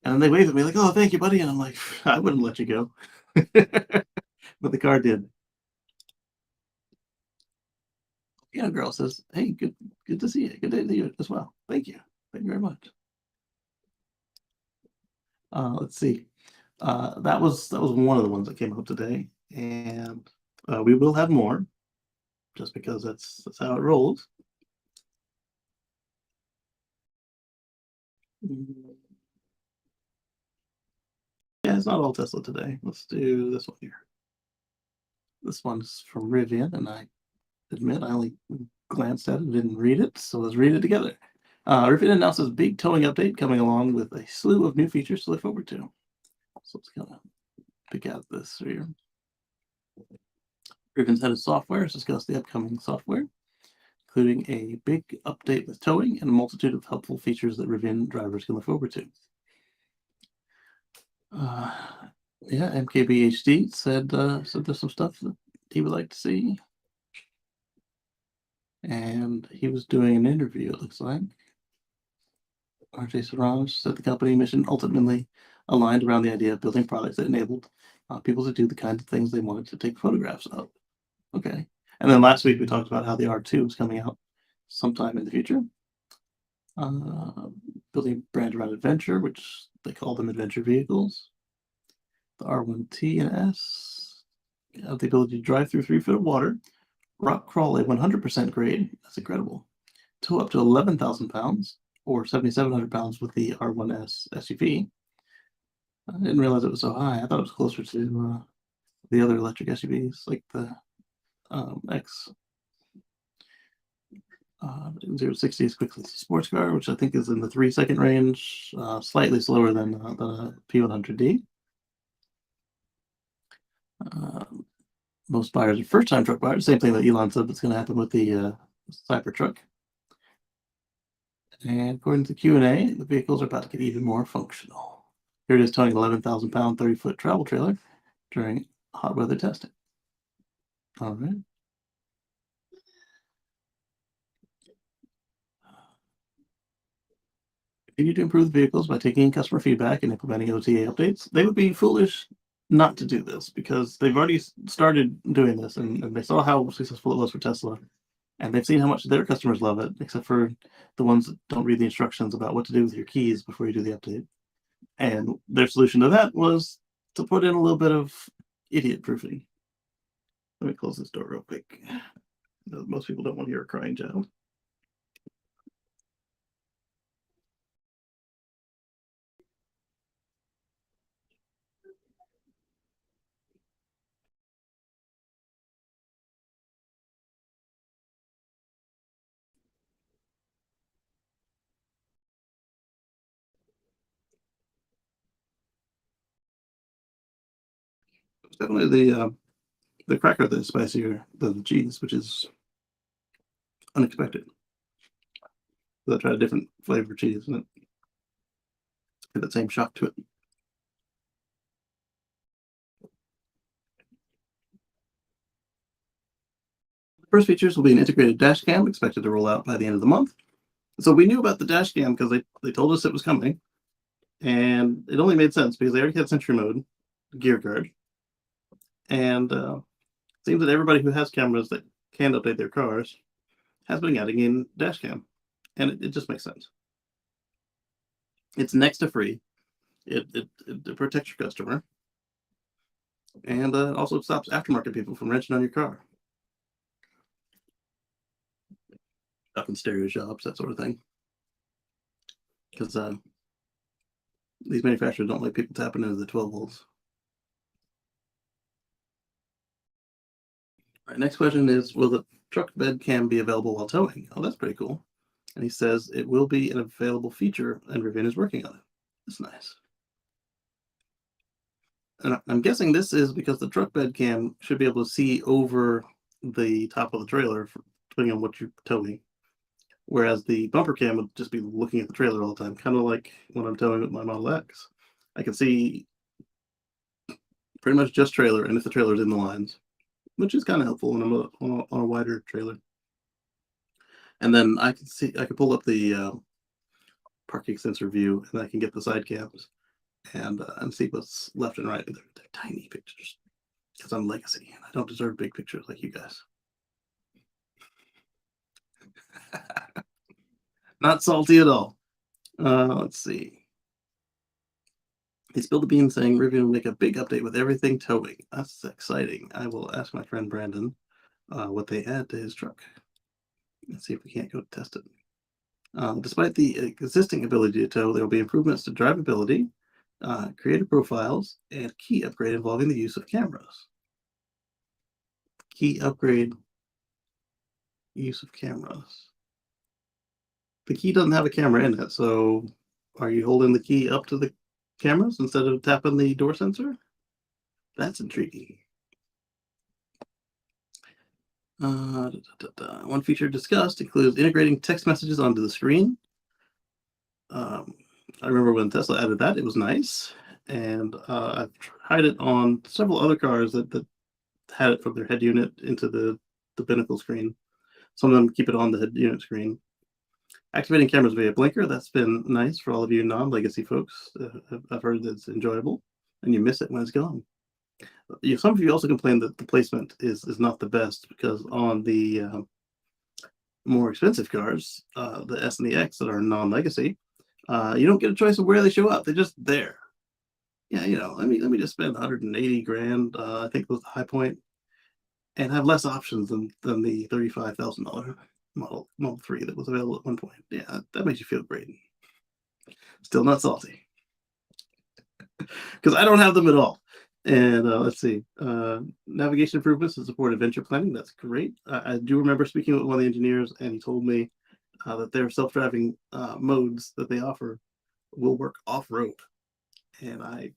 And then they wave at me like, "Oh, thank you, buddy." And I'm like, I wouldn't let you go. But the car did. Yeah, girl says, "Hey, good to see you. Good day to you as well. Thank you. Thank you very much." Let's see. That was one of the ones that came up today, and we will have more, just because that's how it rolls. Mm, yeah, it's not all Tesla today. Let's do this one here. This one's from Rivian, and I admit I only glanced at it and didn't read it, so let's read it together. Rivian announces big towing update coming along with a slew of new features to look forward to. So let's kind of pick out this here. Rivian's head of software has discussed the upcoming software, including a big update with towing and a multitude of helpful features that Rivian drivers can look forward to. Uh, yeah, MKBHD said there's some stuff that he would like to see, and he was doing an interview. It looks like RJ Sarraj said the company mission ultimately aligned around the idea of building products that enabled people to do the kind of things they wanted to take photographs of. Okay, and then last week we talked about how the R2 is coming out sometime in the future. Building a brand around adventure, which they call them adventure vehicles. The R1T and S have the ability to drive through 3 feet of water, rock crawl a 100% grade. That's incredible. Tow up to 11,000 pounds or 7,700 pounds with the R1S SUV. I didn't realize it was so high. I thought it was closer to the other electric SUVs like the X. 0 to 60 as quickly as a sports car, which I think is in the 3-second range, slightly slower than the P100D. Most buyers are first-time truck buyers. Same thing that Elon said that's going to happen with the Cybertruck. And according to Q&A, the vehicles are about to get even more functional. Here it is towing an 11,000-pound, 30-foot travel trailer during hot weather testing. All right. Continue to improve the vehicles by taking in customer feedback and implementing OTA updates. They would be foolish not to do this because they've already started doing this and they saw how successful it was for Tesla. And they've seen how much their customers love it, except for the ones that don't read the instructions about what to do with your keys before you do the update. And their solution to that was to put in a little bit of idiot proofing. Let me close this door real quick. Most people don't want to hear a crying child. It's definitely the cracker that's spicier than the cheese, which is unexpected. So I tried a different flavor cheese, and get that same shock to it. First features will be an integrated dash cam expected to roll out by the end of the month. So we knew about the dash cam because they told us it was coming, and it only made sense because they already had Sentry Mode, Gear Guard, and it seems that everybody who has cameras that can update their cars has been adding in dash cam, and it just makes sense. It's next to free. It protects your customer, and also stops aftermarket people from wrenching on your car. Up in stereo shops, that sort of thing. Because these manufacturers don't like people tapping into the 12 volts. All right, next question is, will the truck bed cam be available while towing? Oh, that's pretty cool. And he says it will be an available feature, and Rivian is working on it. That's nice. And I'm guessing this is because the truck bed cam should be able to see over the top of the trailer, depending on what you're towing. Whereas the bumper cam would just be looking at the trailer all the time, kind of like when I'm towing with my Model X. I can see pretty much just trailer, and if the trailer's in the lines, which is kind of helpful when I'm on a wider trailer. And then I can pull up the parking sensor view, and I can get the side cams and see what's left and right. They're tiny pictures because I'm legacy and I don't deserve big pictures like you guys. Not salty at all. Let's see. He spilled the beans saying Rivian will make a big update with everything towing. That's exciting. I will ask my friend Brandon what they add to his truck. Let's see if we can't go test it. Despite the existing ability to tow, there will be improvements to drivability, creative profiles, and key upgrade involving the use of cameras. Key upgrade, use of cameras. The key doesn't have a camera in it, so are you holding the key up to the cameras instead of tapping the door sensor? That's intriguing. One feature discussed includes integrating text messages onto the screen. I remember when Tesla added that, it was nice. And I've tried it on several other cars that had it from their head unit into the binnacle screen. Some of them keep it on the head unit screen. Activating cameras via blinker, that's been nice for all of you non-legacy folks. I've heard that it's enjoyable, and you miss it when it's gone. Some of you also complain that the placement is not the best because on the more expensive cars, the S and the X that are non-legacy, you don't get a choice of where they show up. They're just there. Yeah, let me just spend 180 grand, I think was the high point, and have less options than the $35,000 Model 3 that was available at one point. Yeah, that makes you feel great. Still not salty because I don't have them at all. And let's see, navigation improvements to support adventure planning. That's great. I do remember speaking with one of the engineers, and he told me that their self-driving modes that they offer will work off-road. And I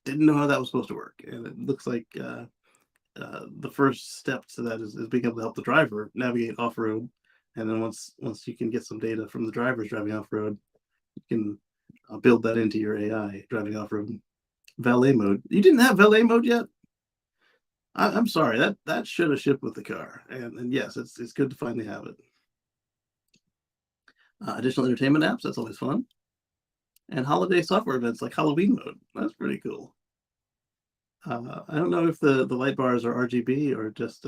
didn't know how that was supposed to work. And it looks like the first step to that is being able to help the driver navigate off-road. And then once you can get some data from the drivers driving off-road, you can build that into your AI driving off-road. Valet mode. You didn't have valet mode yet? I'm sorry. That should have shipped with the car. And yes, it's good to finally have it. Additional entertainment apps. That's always fun. And holiday software events like Halloween mode. That's pretty cool. I don't know if the light bars are RGB or just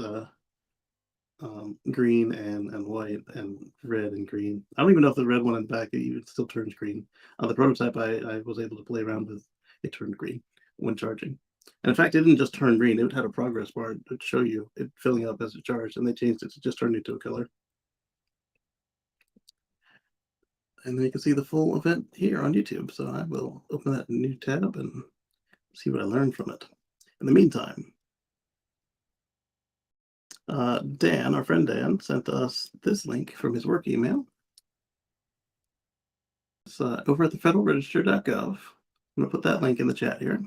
green and white and red and green. I don't even know if the red one in the back even still turns green. On the prototype, I was able to play around with it turned green when charging. And in fact, it didn't just turn green. It had a progress bar to show you it filling up as it charged, and they changed it to just turn into a color. And then you can see the full event here on YouTube. So I will open that new tab and see what I learned from it. In the meantime, Dan, our friend Dan, sent us this link from his work email. It's over at the federalregister.gov. I'm going to put that link in the chat here.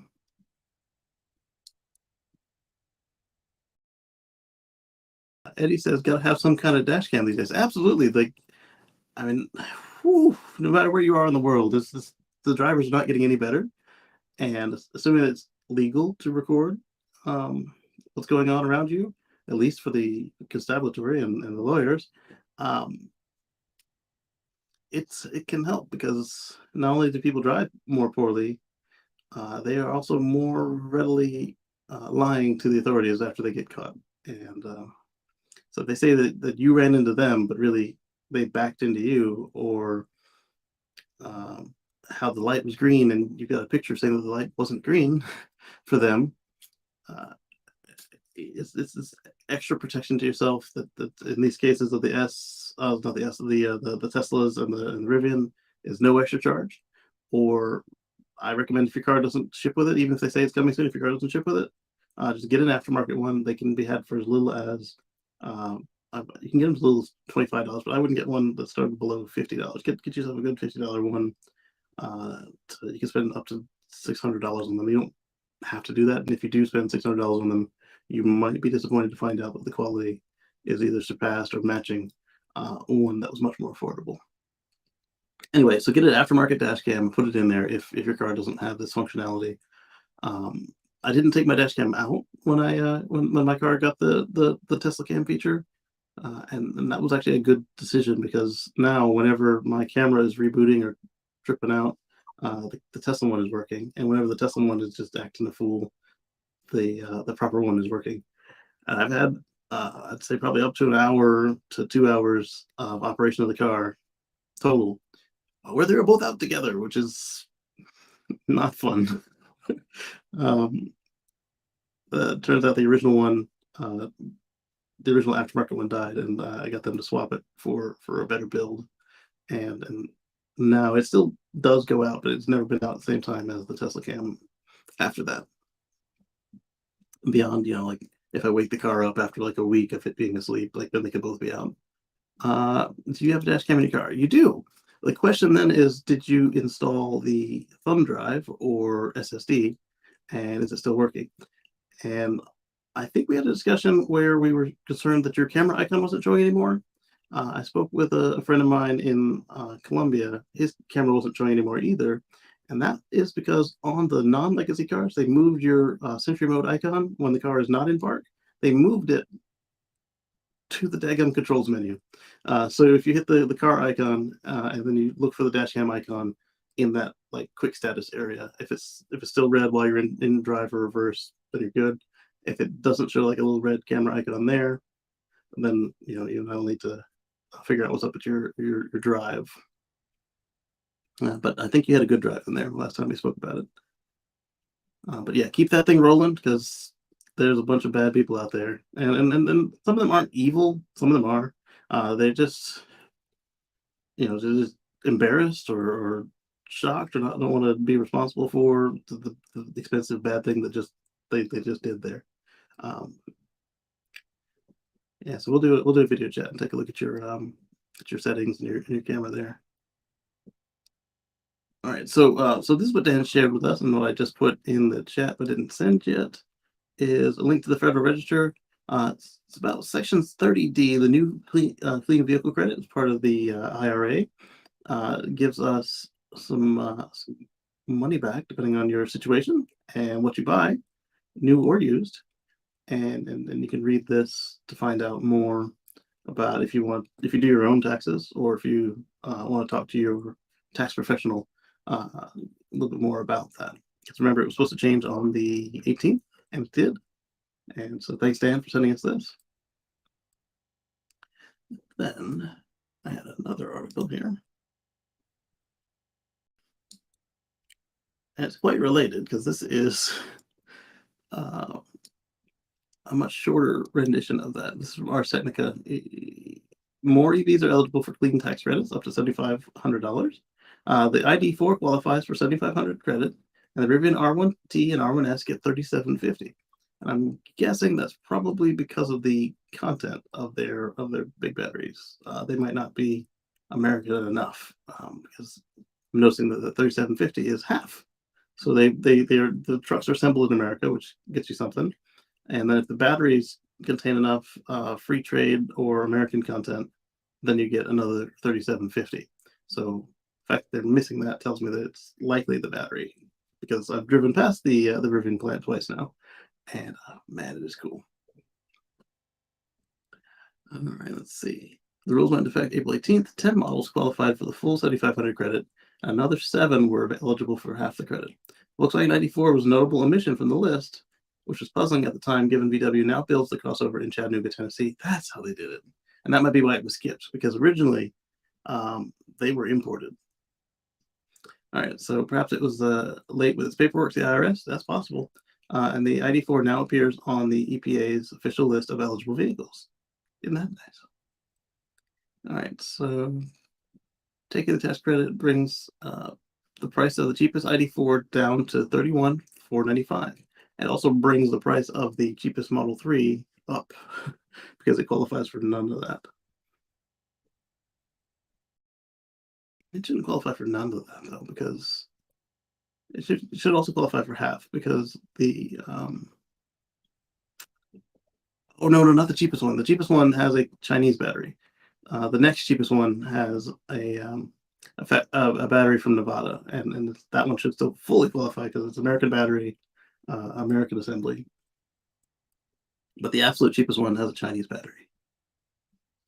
Eddie says, got to have some kind of dash cam these days. Absolutely. I mean, whew, no matter where you are in the world, the drivers are not getting any better, and assuming it's legal to record what's going on around you, at least for the constabulary and the lawyers, um, it can help because not only do people drive more poorly, they are also more readily lying to the authorities after they get caught. And so they say that you ran into them, but really they backed into you, or um, how the light was green and you got a picture saying that the light wasn't green for them. Uh, it's this extra protection to yourself that in these cases of the not the S, the Teslas and the Rivian is no extra charge. Or I recommend if your car doesn't ship with it, even if they say it's coming soon, if your car doesn't ship with it, just get an aftermarket one. They can be had for as little as you can get them as little as $25, but I wouldn't get one that started below $50. Get yourself a good $50 one. You can spend up to $600 on them. You don't have to do that, and if you do spend $600 on them, you might be disappointed to find out that the quality is either surpassed or matching one that was much more affordable. Anyway, so get an aftermarket dash cam, put it in there if your car doesn't have this functionality. I didn't take my dash cam out when when my car got the Tesla cam feature, and that was actually a good decision, because now whenever my camera is rebooting or tripping out, the Tesla one is working, and whenever the Tesla one is just acting a fool, the proper one is working. And I've had I'd say probably up to an hour to 2 hours of operation of the car total, where they were both out together, which is not fun. um, Turns out the original one, the original aftermarket one died, and I got them to swap it for a better build. And now it still does go out, but it's never been out at the same time as the Tesla cam after that. Beyond, like if I wake the car up after like a week of it being asleep, like then they could both be out. Do you have a dash cam in your car? You do. The question then is, did you install the thumb drive or SSD, and is it still working? And I think we had a discussion where we were concerned that your camera icon wasn't showing anymore. I spoke with a friend of mine in Colombia. His camera wasn't showing anymore either. And that is because on the non-legacy cars, they moved your Sentry Mode icon when the car is not in park. They moved it to the daggum controls menu. So if you hit the car icon and then you look for the dash cam icon in that like quick status area, if it's still red while you're in drive or reverse, then you're good. If it doesn't show like a little red camera icon there, then you not need to figure out what's up with your drive. But I think you had a good drive in there last time we spoke about it. But yeah, keep that thing rolling, because there's a bunch of bad people out there, and some of them aren't evil. Some of them are. They're just they're just embarrassed or shocked, or don't want to be responsible for the expensive bad thing that they just did there. Yeah, so we'll do a video chat and take a look at your settings and your camera there. All right, so this is what Dan shared with us, and what I just put in the chat but didn't send yet is a link to the Federal Register. It's about Section 30D, the new clean vehicle credit, as part of the IRA. Gives us some money back depending on your situation and what you buy, new or used. And you can read this to find out more about if you do your own taxes, or if you want to talk to your tax professional a little bit more about that. Because remember, it was supposed to change on the 18th, and it did. And so thanks, Dan, for sending us this. Then I had another article here. And it's quite related, because this is a much shorter rendition of that. This is from Ars Technica. More EVs are eligible for clean tax credits, up to $7,500. The ID4 qualifies for $7,500 credit, and the Rivian R1T and R1S get $3,750. And I'm guessing that's probably because of the content of their big batteries. They might not be American enough, because I'm noticing that the $3,750 is half. So the trucks are assembled in America, which gets you something. And then if the batteries contain enough free trade or American content, then you get another $3,750. So fact that they're missing that tells me that it's likely the battery, because I've driven past the Rivian plant twice now, and man, it is cool. All right, let's see. The rules went into effect April 18th. 10 models qualified for the full 7,500 credit. Another 7 were eligible for half the credit. Volkswagen 94 was a notable omission from the list, which was puzzling at the time, given VW now builds the crossover in Chattanooga, Tennessee. That's how they did it. And that might be why it was skipped, because originally they were imported. All right, so perhaps it was late with its paperwork to the IRS. That's possible. And the ID4 now appears on the EPA's official list of eligible vehicles. Isn't that nice? All right, so taking the tax credit brings the price of the cheapest ID4 down to $31,495. It also brings the price of the cheapest Model 3 up because it qualifies for none of that. It shouldn't qualify for none of that, though, because it should also qualify for half, because the oh no, not the cheapest one. The cheapest one has a Chinese battery. The next cheapest one has a battery from Nevada, and that one should still fully qualify because it's American battery, American assembly. But the absolute cheapest one has a Chinese battery,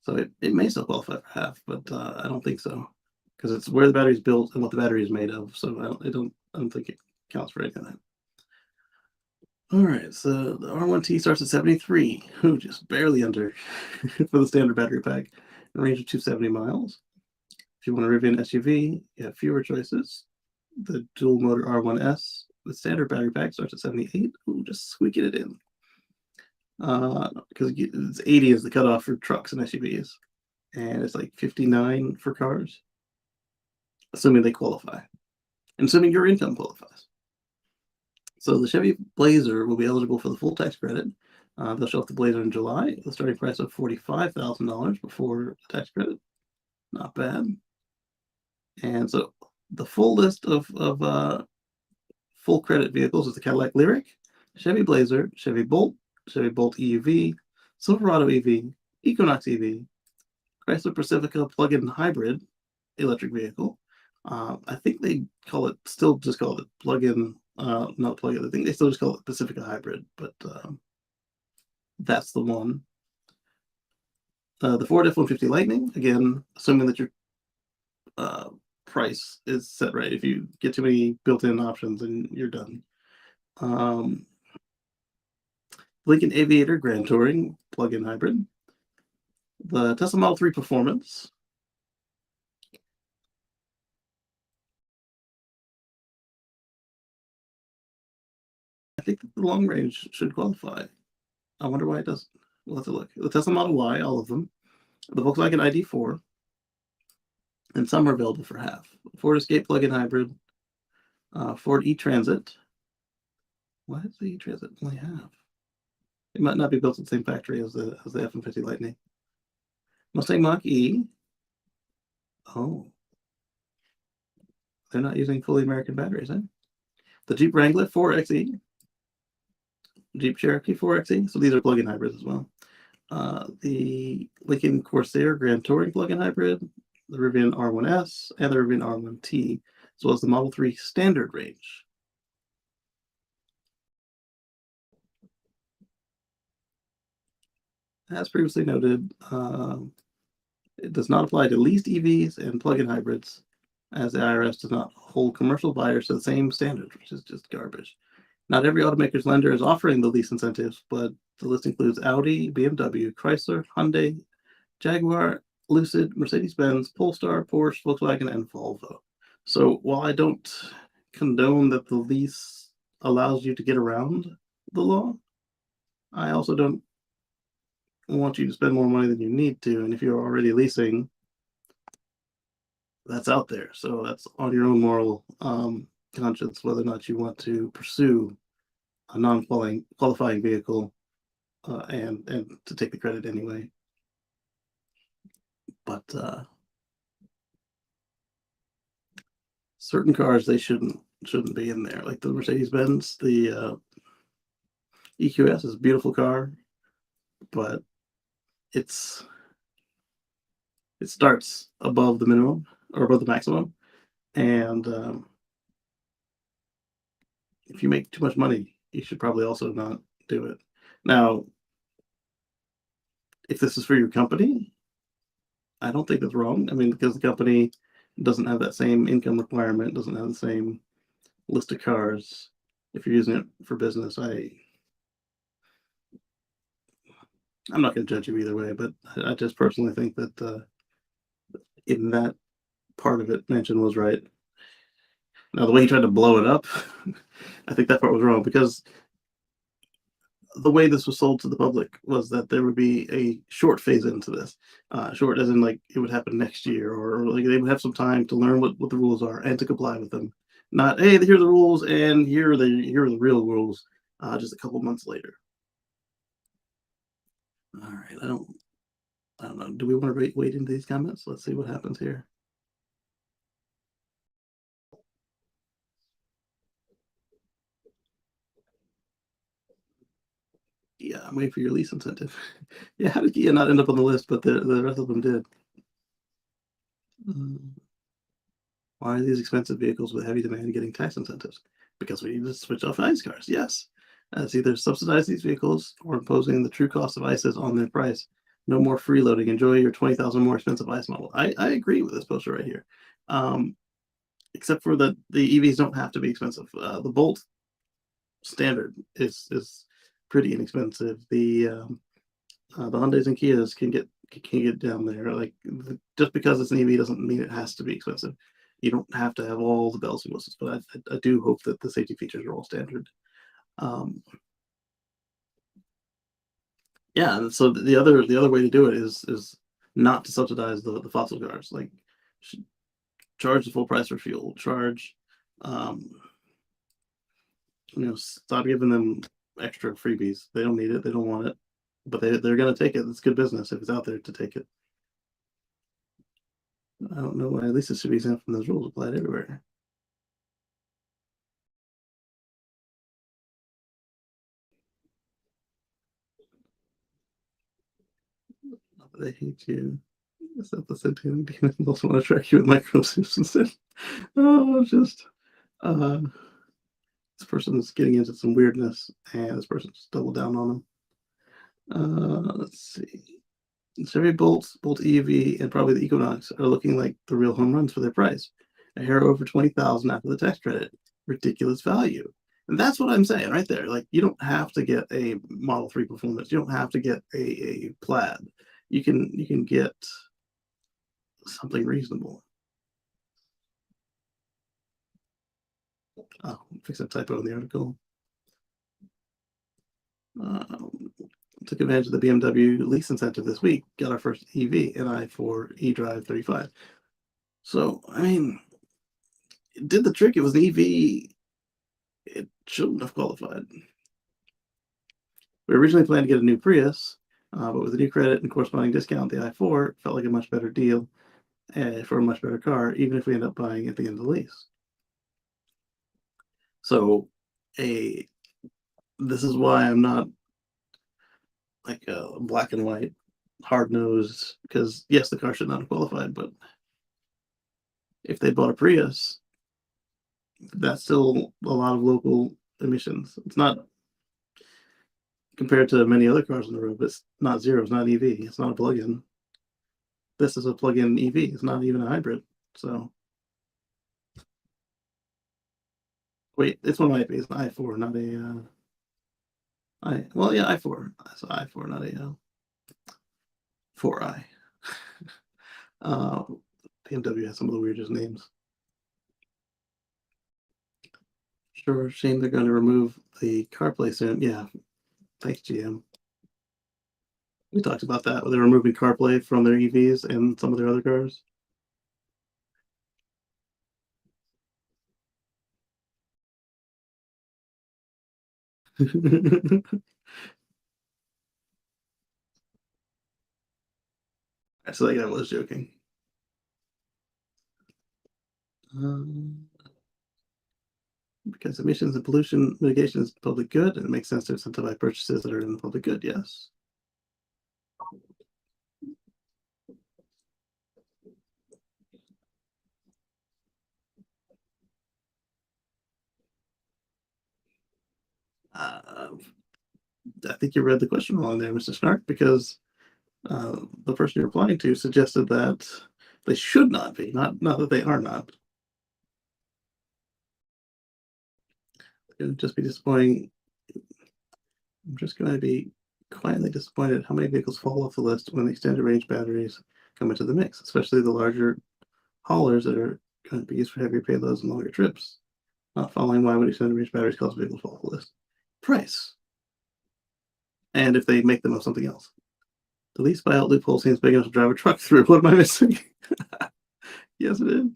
so it may still qualify for half, but I don't think so, because it's where the battery is built and what the battery is made of. So I don't think it counts for any of that. All right, so the R1T starts at 73, just barely under for the standard battery pack, and range of 270 miles. If you want a Rivian SUV, you have fewer choices. The dual motor R1S with standard battery pack starts at 78. Just squeaking it in. Because it's 80 is the cutoff for trucks and SUVs, and it's like 59 for cars, assuming they qualify, and assuming your income qualifies. So the Chevy Blazer will be eligible for the full tax credit. They'll show off the Blazer in July. The starting price of $45,000 before the tax credit. Not bad. And so the full list of full credit vehicles is the Cadillac Lyriq, Chevy Blazer, Chevy Bolt EUV, Silverado EV, Equinox EV, Chrysler Pacifica plug-in hybrid electric vehicle. I think they still just call it plug-in, not plug-in. I think they still just call it Pacifica hybrid, but that's the one. The Ford F-150 Lightning, again, assuming that your price is set right. If you get too many built-in options, then you're done. Lincoln Aviator Grand Touring plug-in hybrid. The Tesla Model 3 Performance. I think the long range should qualify. I wonder why it doesn't. We'll have to look. The Tesla Model Y, all of them. The Volkswagen ID4. And some are available for half. Ford Escape plug-in hybrid. Ford E-Transit. Why does the E-Transit only have? It might not be built at the same factory as the F-150 Lightning. Mustang Mach-E. Oh. They're not using fully American batteries, eh? The Jeep Wrangler 4xe. Jeep Cherokee 4xe. So these are plug-in hybrids as well. The Lincoln Corsair Grand Touring plug-in hybrid, the Rivian R1S, and the Rivian R1T, as well as the Model 3 standard range. As previously noted, it does not apply to leased EVs and plug-in hybrids, as the IRS does not hold commercial buyers to the same standard, which is just garbage. Not every automaker's lender is offering the lease incentives, but the list includes Audi, BMW, Chrysler, Hyundai, Jaguar, Lucid, Mercedes-Benz, Polestar, Porsche, Volkswagen, and Volvo. So while I don't condone that the lease allows you to get around the law, I also don't want you to spend more money than you need to. And if you're already leasing, that's out there. So that's on your own moral conscience whether or not you want to pursue a non-qualifying vehicle and to take the credit anyway. But certain cars, they shouldn't be in there. Like the Mercedes-Benz, the EQS is a beautiful car, but it starts above the minimum or above the maximum, And if you make too much money, you should probably also not do it. Now, if this is for your company, I don't think that's wrong. I mean, because the company doesn't have that same income requirement, doesn't have the same list of cars. If you're using it for business, I'm not going to judge you either way, but I just personally think that in that part of it, mention was right. Now, the way he tried to blow it up, I think that part was wrong because the way this was sold to the public was that there would be a short phase into this. Short as in like it would happen next year, or like they would have some time to learn what the rules are and to comply with them. Not, hey, here are the rules and here are the real rules. Just a couple months later. All right, I don't know. Do we want to wait into these comments? Let's see what happens here. Yeah, I'm waiting for your lease incentive. Yeah, how did Kia not end up on the list, but the rest of them did? Why are these expensive vehicles with heavy demand getting tax incentives? Because we need to switch off ICE cars. Yes. It's either subsidize these vehicles or imposing the true cost of ICEs on their price. No more freeloading. Enjoy your 20,000 more expensive ICE model. I agree with this poster right here. Except for the EVs don't have to be expensive. The Bolt standard is pretty inexpensive. The Hyundais and Kias can get down there. Like just because it's an EV doesn't mean it has to be expensive. You don't have to have all the bells and whistles, but I do hope that the safety features are all standard. Yeah, and so the other way to do it is not to subsidize the fossil cars. Like charge the full price for fuel. Charge, um, stop giving them extra freebies. They don't need it. They don't want it, but they're gonna take it. It's good business if it's out there to take it. I don't know why. At least it should be exempt from those rules applied everywhere. Not that they hate you. It's not the sentient demons also want to track you with microchips instead. Oh, just this person is getting into some weirdness, and this person just doubled down on them. Let's see. Chevy Bolt EV, and probably the Equinox are looking like the real home runs for their price. A hair over 20,000 after the tax credit. Ridiculous value. And that's what I'm saying right there. Like you don't have to get a Model 3 Performance. You don't have to get a Plaid. You can get something reasonable. Oh, fix a typo in the article. Took advantage of the BMW lease incentive this week. Got our first EV, an i4 eDrive 35. So, I mean, it did the trick. It was an EV. It shouldn't have qualified. We originally planned to get a new Prius, but with the new credit and corresponding discount, the i4 felt like a much better deal for a much better car, even if we end up buying at the end of the lease. So, this is why I'm not like a black and white, hard nosed. Because yes, the car should not have qualified, but if they bought a Prius, that's still a lot of local emissions. It's not compared to many other cars on the road. It's not zero. It's not EV. It's not a plug-in. This is a plug-in EV. It's not even a hybrid. So wait, this one might be an i4, not a i4. So i4, not a 4i. BMW has some of the weirdest names. Sure, shame they're going to remove the CarPlay soon. Yeah, thanks, GM. We talked about that. They're removing CarPlay from their EVs and some of their other cars. So that guy was joking. Because emissions and pollution mitigation is public good, and it makes sense to incentivize purchases that are in the public good. Yes. Uh, I think you read the question wrong there, Mr. Snark, because the person you're replying to suggested that they should not be, not that they are not. It would just be disappointing. I'm just going to be quietly disappointed how many vehicles fall off the list when the extended range batteries come into the mix, especially the larger haulers that are going to be used for heavier payloads and longer trips. Not following why would extended range batteries cause vehicles fall off the list? Price. And if they make them of something else. The lease buyout loophole seems big enough to drive a truck through. What am I missing? Yes, it is.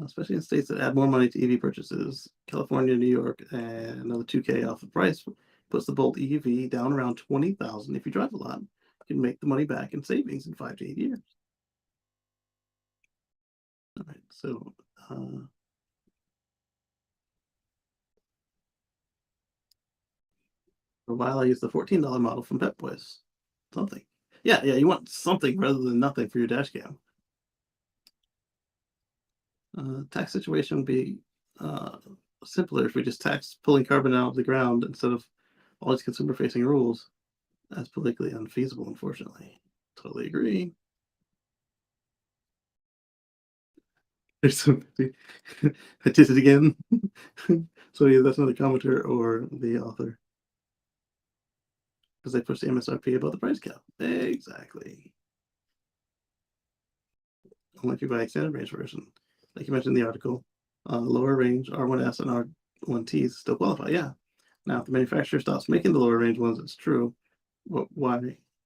Especially in states that add more money to EV purchases. California, New York, and another 2K off the price puts the Bolt EV down around 20,000. If you drive a lot, you can make the money back in savings in 5 to 8 years. All right, so for a while I used the $14 model from Pep Boys. Something. Yeah, you want something rather than nothing for your dash cam. Tax situation would be simpler if we just tax pulling carbon out of the ground instead of all these consumer facing rules. That's politically unfeasible, unfortunately. Totally agree. There's some. I did it again. So yeah, that's not the commenter or the author because they pushed the MSRP above the price cap. Exactly. Only if you buy extended range version, like you mentioned in the article, lower range R1S and R1Ts still qualify. Yeah. Now, if the manufacturer stops making the lower range ones, it's true. Why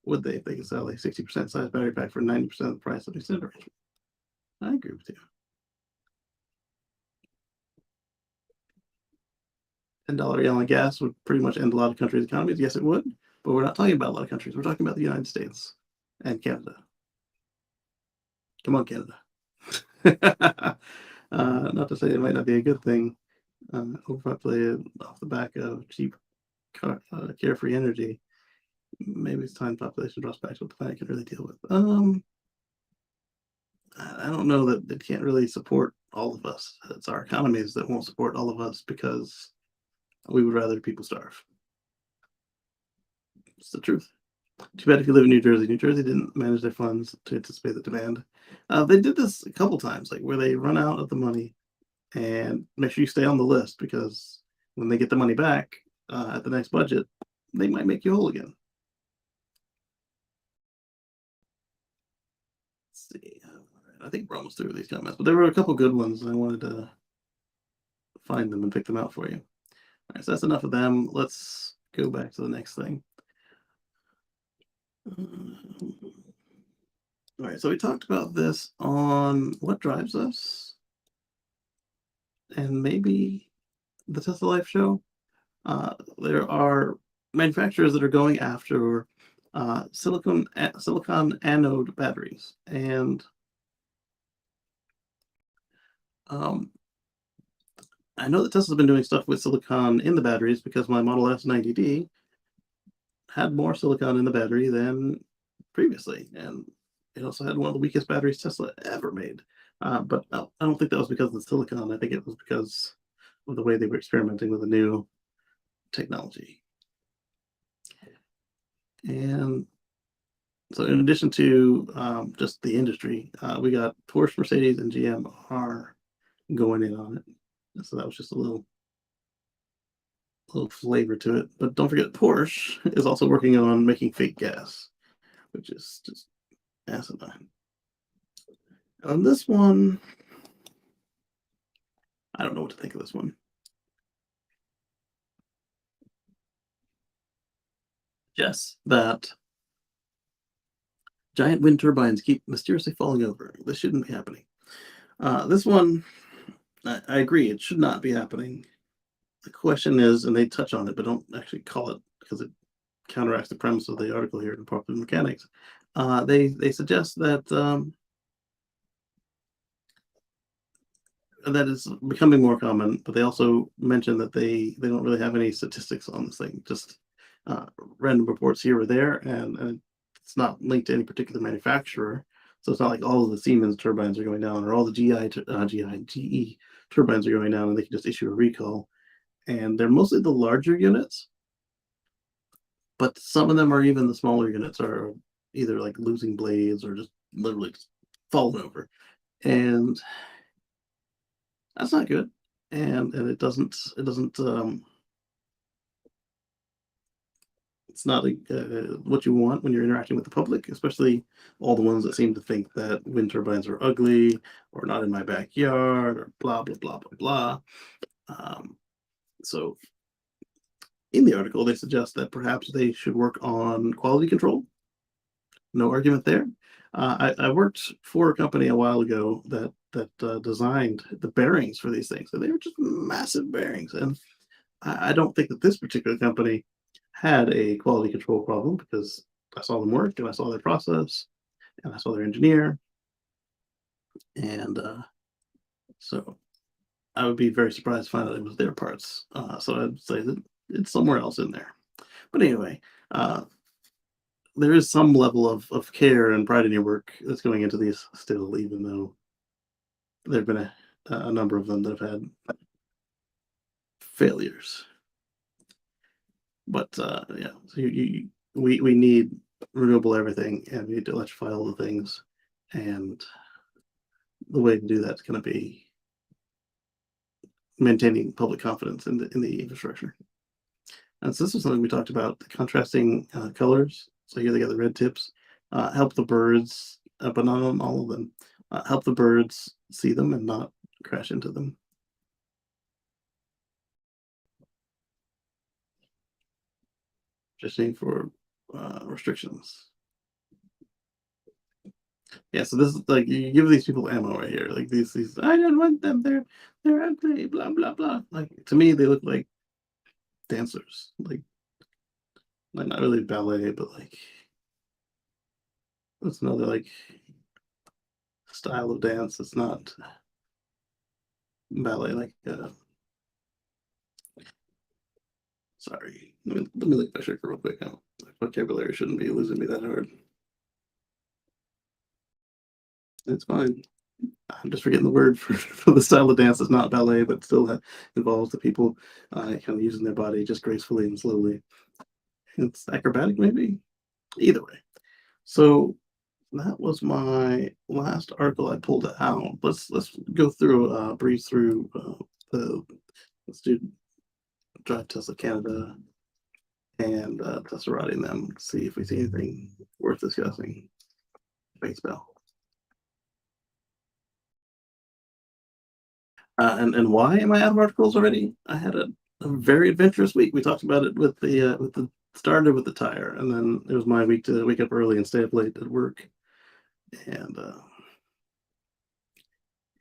would they if they could sell a 60% size battery pack for 90% of the price of the extended range? I agree with you. $10 a gallon gas would pretty much end a lot of countries' economies. Yes, it would. But we're not talking about a lot of countries. We're talking about the United States and Canada. Come on, Canada. Not to say it might not be a good thing. Overpopulated off the back of cheap, carefree energy. Maybe it's time population drops back to what the planet can really deal with. I don't know that it can't really support all of us. It's our economies that won't support all of us because we would rather people starve. It's the truth. Too bad if you live in New Jersey. New Jersey didn't manage their funds to anticipate the demand. They did this a couple times, like where they run out of the money and make sure you stay on the list because when they get the money back at the next budget, they might make you whole again. Let's see. I think we're almost through these comments, but there were a couple good ones. And I wanted to find them and pick them out for you. All right, so that's enough of them. Let's go back to the next thing. All right, so we talked about this on what drives us and maybe the Tesla Life show. There are manufacturers that are going after silicon anode batteries, and I know that Tesla's been doing stuff with silicon in the batteries because my Model S 90D had more silicon in the battery than previously, and it also had one of the weakest batteries Tesla ever made. But I don't think that was because of the silicon. I think it was because of the way they were experimenting with the new technology. And so, in addition to just the industry, we got Porsche, Mercedes, and GM are going in on it. So that was just a little flavor to it. But don't forget, Porsche is also working on making fake gas, which is just asinine. On this one, I don't know what to think of this one. Yes, that giant wind turbines keep mysteriously falling over. This shouldn't be happening. This one, I agree, it should not be happening. The question is, and they touch on it, but don't actually call it because it counteracts the premise of the article here in Popular Mechanics. They suggest that that is becoming more common, but they also mention that they don't really have any statistics on this thing, just random reports here or there, and it's not linked to any particular manufacturer. So it's not like all of the Siemens turbines are going down or all the GE turbines are going down, and they can just issue a recall. and they're mostly the larger units, but some of them are even the smaller units are either like losing blades or just literally just falling over, and that's not good. And it doesn't it's not what you want when you're interacting with the public, especially all the ones that seem to think that wind turbines are ugly or not in my backyard or blah blah blah blah blah. Um, so in the article, they suggest that perhaps they should work on quality control. No argument there. I worked for a company a while ago that designed the bearings for these things, and they were just massive bearings. And I don't think that this particular company had a quality control problem because I saw them work and I saw their process and I saw their engineer, and so I would be very surprised to find out it was their parts. So I'd say that it's somewhere else in there. But anyway, uh, there is some level of care and pride in your work that's going into these still, even though there have been a number of them that have had failures. But yeah, so we need renewable everything, and we need to electrify all the things, and the way to do that is going to be maintaining public confidence in the infrastructure. And so this is something we talked about: the contrasting colors. So here they got the red tips, help the birds, but not on all of them. Help the birds see them and not crash into them. Just need for restrictions. Yeah, so this is like you give these people ammo right here. Like these I don't want them. They're ugly. Blah blah blah. Like to me, they look like dancers. Like not really ballet, but like it's another like style of dance. It's not ballet. Like sorry, let me look at my shirt real quick. My vocabulary shouldn't be losing me that hard. It's fine. I'm just forgetting the word for the style of dance that's not ballet, but still involves the people kind of using their body just gracefully and slowly. It's acrobatic, maybe. Either way. So that was my last article I pulled out. Let's go through breeze through the let's do Drive Tesla Canada and Tesla riding them. See if we see anything worth discussing. Base bell. And why am I out of articles already? I had a very adventurous week. We talked about it with the started with the tire, and then it was my week to wake up early and stay up late at work, and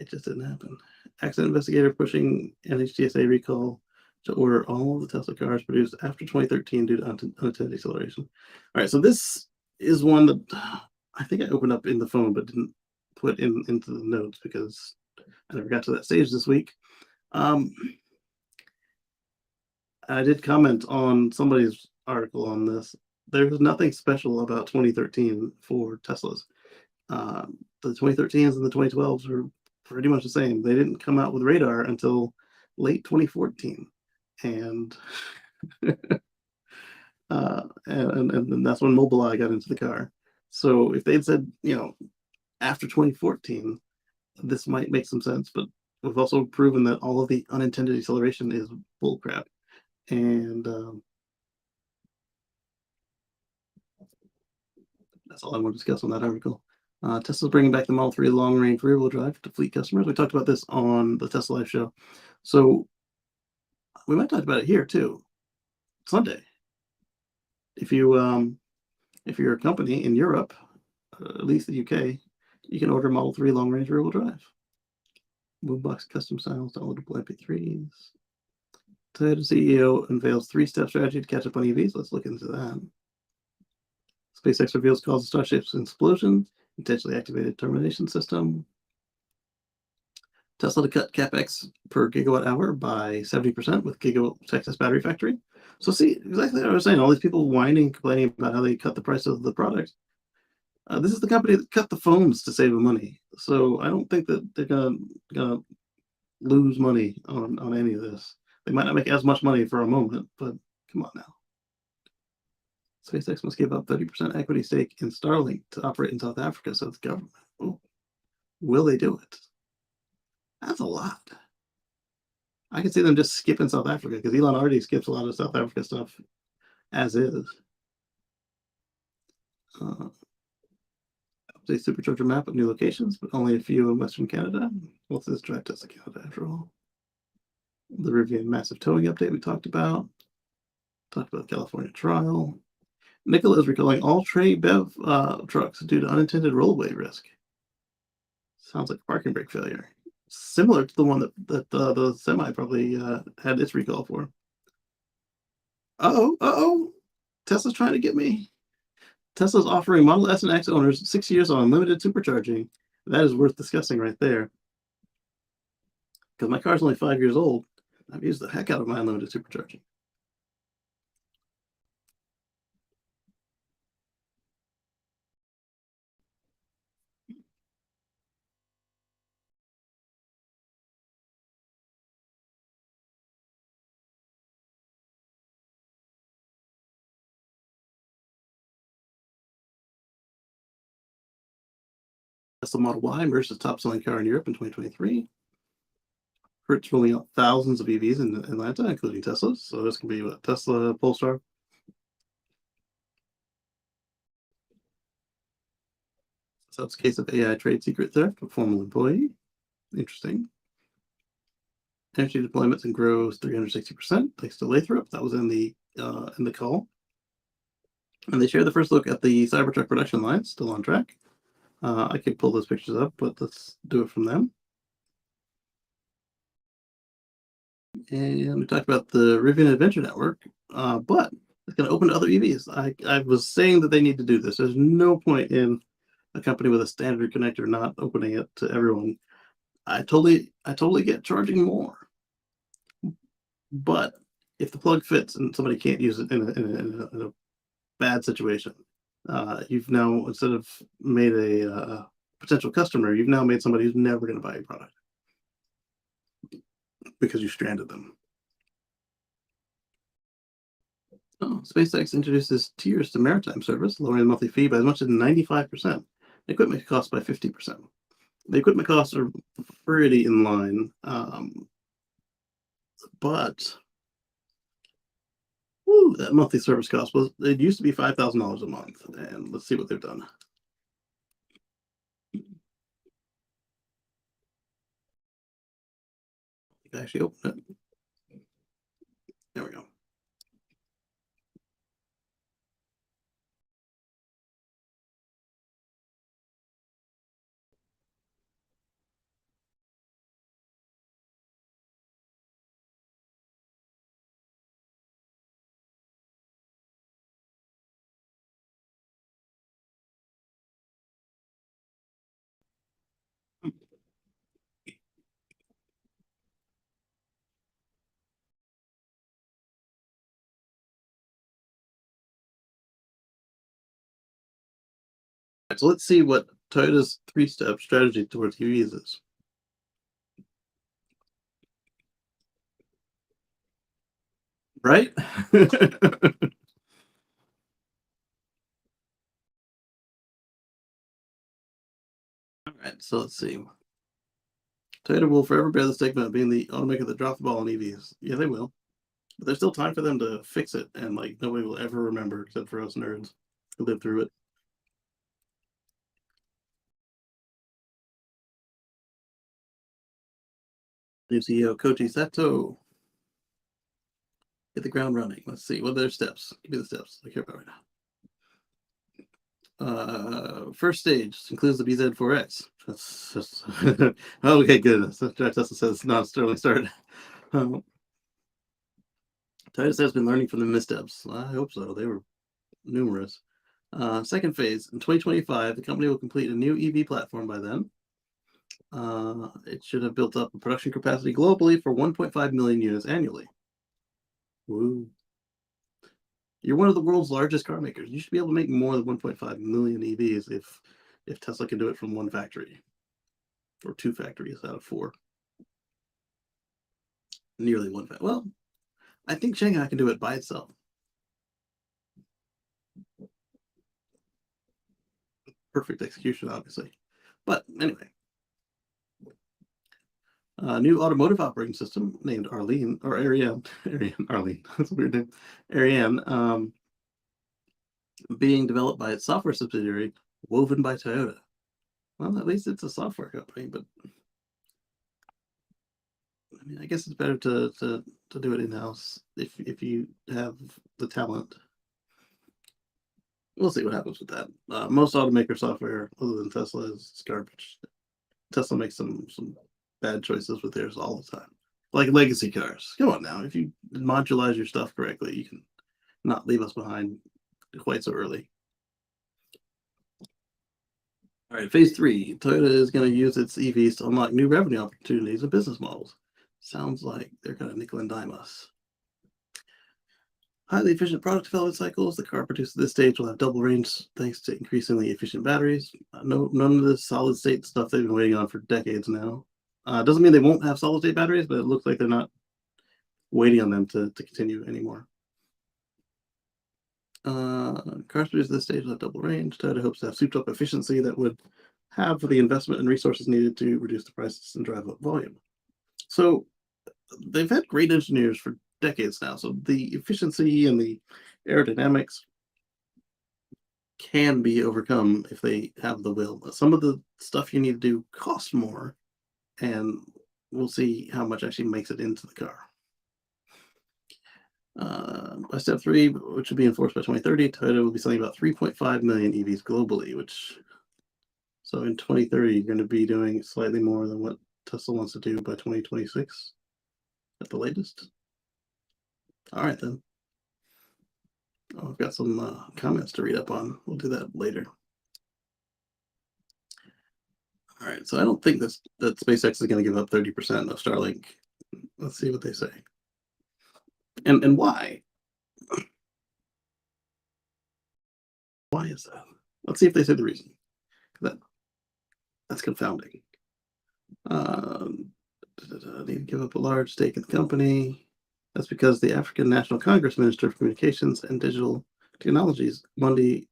it just didn't happen. Accident investigator pushing NHTSA recall to order all of the Tesla cars produced after 2013 due to unintended acceleration. All right, so this is one that I think I opened up in the phone but didn't put into the notes because I never got to that stage this week. Um, I did comment on somebody's article on this. There's nothing special about 2013 for Teslas. The 2013s and the 2012s are pretty much the same. They didn't come out with radar until late 2014, and and that's when Mobileye got into the car. So if they'd said, after 2014, this might make some sense. But we've also proven that all of the unintended acceleration is bullcrap. And that's all I want to discuss on that article. Tesla's bringing back the Model 3 long-range rear-wheel drive to fleet customers. We talked about this on the Tesla Live show. So we might talk about it here too. Sunday. If you're a company in Europe, at least the UK, you can order Model 3 long-range rear-wheel drive. Boombox custom styles, downloadable MP3s. Toyota CEO unveils 3-step strategy to catch up on EVs. Let's look into that. SpaceX reveals cause of Starship's explosion, intentionally activated termination system. Tesla to cut capex per gigawatt hour by 70% with Giga Texas battery factory. So see, exactly what I was saying. All these people whining, complaining about how they cut the price of the product. This is the company that cut the phones to save money. So I don't think that they're gonna lose money on any of this. They might not make as much money for a moment, but come on now. SpaceX must give up 30% equity stake in Starlink to operate in South Africa, so it's government. Ooh. Will they do it? That's a lot. I can see them just skipping South Africa because Elon already skips a lot of South Africa stuff as is. Update supercharger map with new locations, but only a few in Western Canada. What's this drive Tesla Canada after all? The Rivian massive towing update we talked about. Talked about the California trial. Nikola is recalling all Trey BEV trucks due to unintended rollaway risk. Sounds like a parking brake failure. Similar to the one that the semi probably had its recall for. Uh-oh. Tesla's trying to get me. Tesla's offering Model S and X owners 6 years on unlimited supercharging. That is worth discussing right there. Because my car's only 5 years old. I've used the heck out of my unlimited supercharging. Tesla Model Y emerged as top-selling car in Europe in 2023. Hertz rolling out thousands of EVs in Atlanta, including Teslas. So this can be what, Tesla, Polestar. So it's a case of AI trade secret theft of former employee. Interesting. Energy deployments and grows 360%. Thanks to Lathrop. That was in the call. And they shared the first look at the Cybertruck production line, still on track. I could pull those pictures up, but let's do it from them. And we talked about the Rivian Adventure Network, but it's going to open to other EVs. I was saying that they need to do this. There's no point in a company with a standard connector not opening it to everyone. I totally get charging more, but if the plug fits and somebody can't use it in a bad situation, you've now, instead of made a potential customer, you've now made somebody who's never going to buy your product because you stranded them. Oh, SpaceX introduces tiers to maritime service, lowering the monthly fee by as much as 95%. Equipment costs by 50%. The equipment costs are pretty in line, but that monthly service cost it used to be $5,000 a month, and let's see what they've done. I actually open it. There we go. So let's see what Toyota's three-step strategy towards EVs is. Right? All right, so let's see. Toyota will forever bear the stigma of being the automaker that dropped the ball on EVs. Yeah, they will. But there's still time for them to fix it, and like nobody will ever remember except for us nerds who lived through it. New CEO Koji Sato hit the ground running. Let's see. What are their steps? Give me the steps. I care about right now. First stage includes the BZ4X. That's just okay, good. Tesla says it's not Sterling started. Toyota has been learning from the missteps. I hope so. They were numerous. Second phase in 2025, the company will complete a new EV platform by then. It should have built up a production capacity globally for 1.5 million units annually. Woo. You're one of the world's largest car makers. You should be able to make more than 1.5 million EVs if Tesla can do it from one factory or two factories out of four. nearly one. Well, I think Shanghai can do it by itself. Perfect execution, obviously. But anyway, a new automotive operating system named Arlene or Ariane. Ariane, Arlene. That's a weird name. Ariane, being developed by its software subsidiary, Woven by Toyota. Well, at least it's a software company, but I mean, I guess it's better to do it in house if you have the talent. We'll see what happens with that. Most automaker software, other than Tesla, is garbage. Tesla makes some bad choices with theirs all the time, like legacy cars. Come on now, if you modularize your stuff correctly, you can not leave us behind quite so early. All right, phase three. Toyota is going to use its EVs to unlock new revenue opportunities and business models. Sounds like they're going to nickel and dime us. Highly efficient product development cycles. The car produced at this stage will have double range thanks to increasingly efficient batteries. None of this solid state stuff they've been waiting on for decades now. Doesn't mean they won't have solid state batteries, but it looks like they're not waiting on them to continue anymore. Cars produced at this stage will have double range. Toyota hopes to have souped up efficiency that would have the investment and resources needed to reduce the prices and drive up volume. So they've had great engineers for decades now. So the efficiency and the aerodynamics can be overcome if they have the will. Some of the stuff you need to do costs more, and we'll see how much actually makes it into the car. By step three, which will be enforced by 2030, Toyota will be selling about 3.5 million EVs globally, so in 2030, you're going to be doing slightly more than what Tesla wants to do by 2026 at the latest. All right, then. Oh, I've got some comments to read up on. We'll do that later. All right, so I don't think that SpaceX is going to give up 30% of Starlink. Let's see what they say. And why? Why is that? Let's see if they say the reason. That's confounding. Need to give up a large stake in the company. That's because the African National Congress Minister for Communications and Digital Technologies, Mundi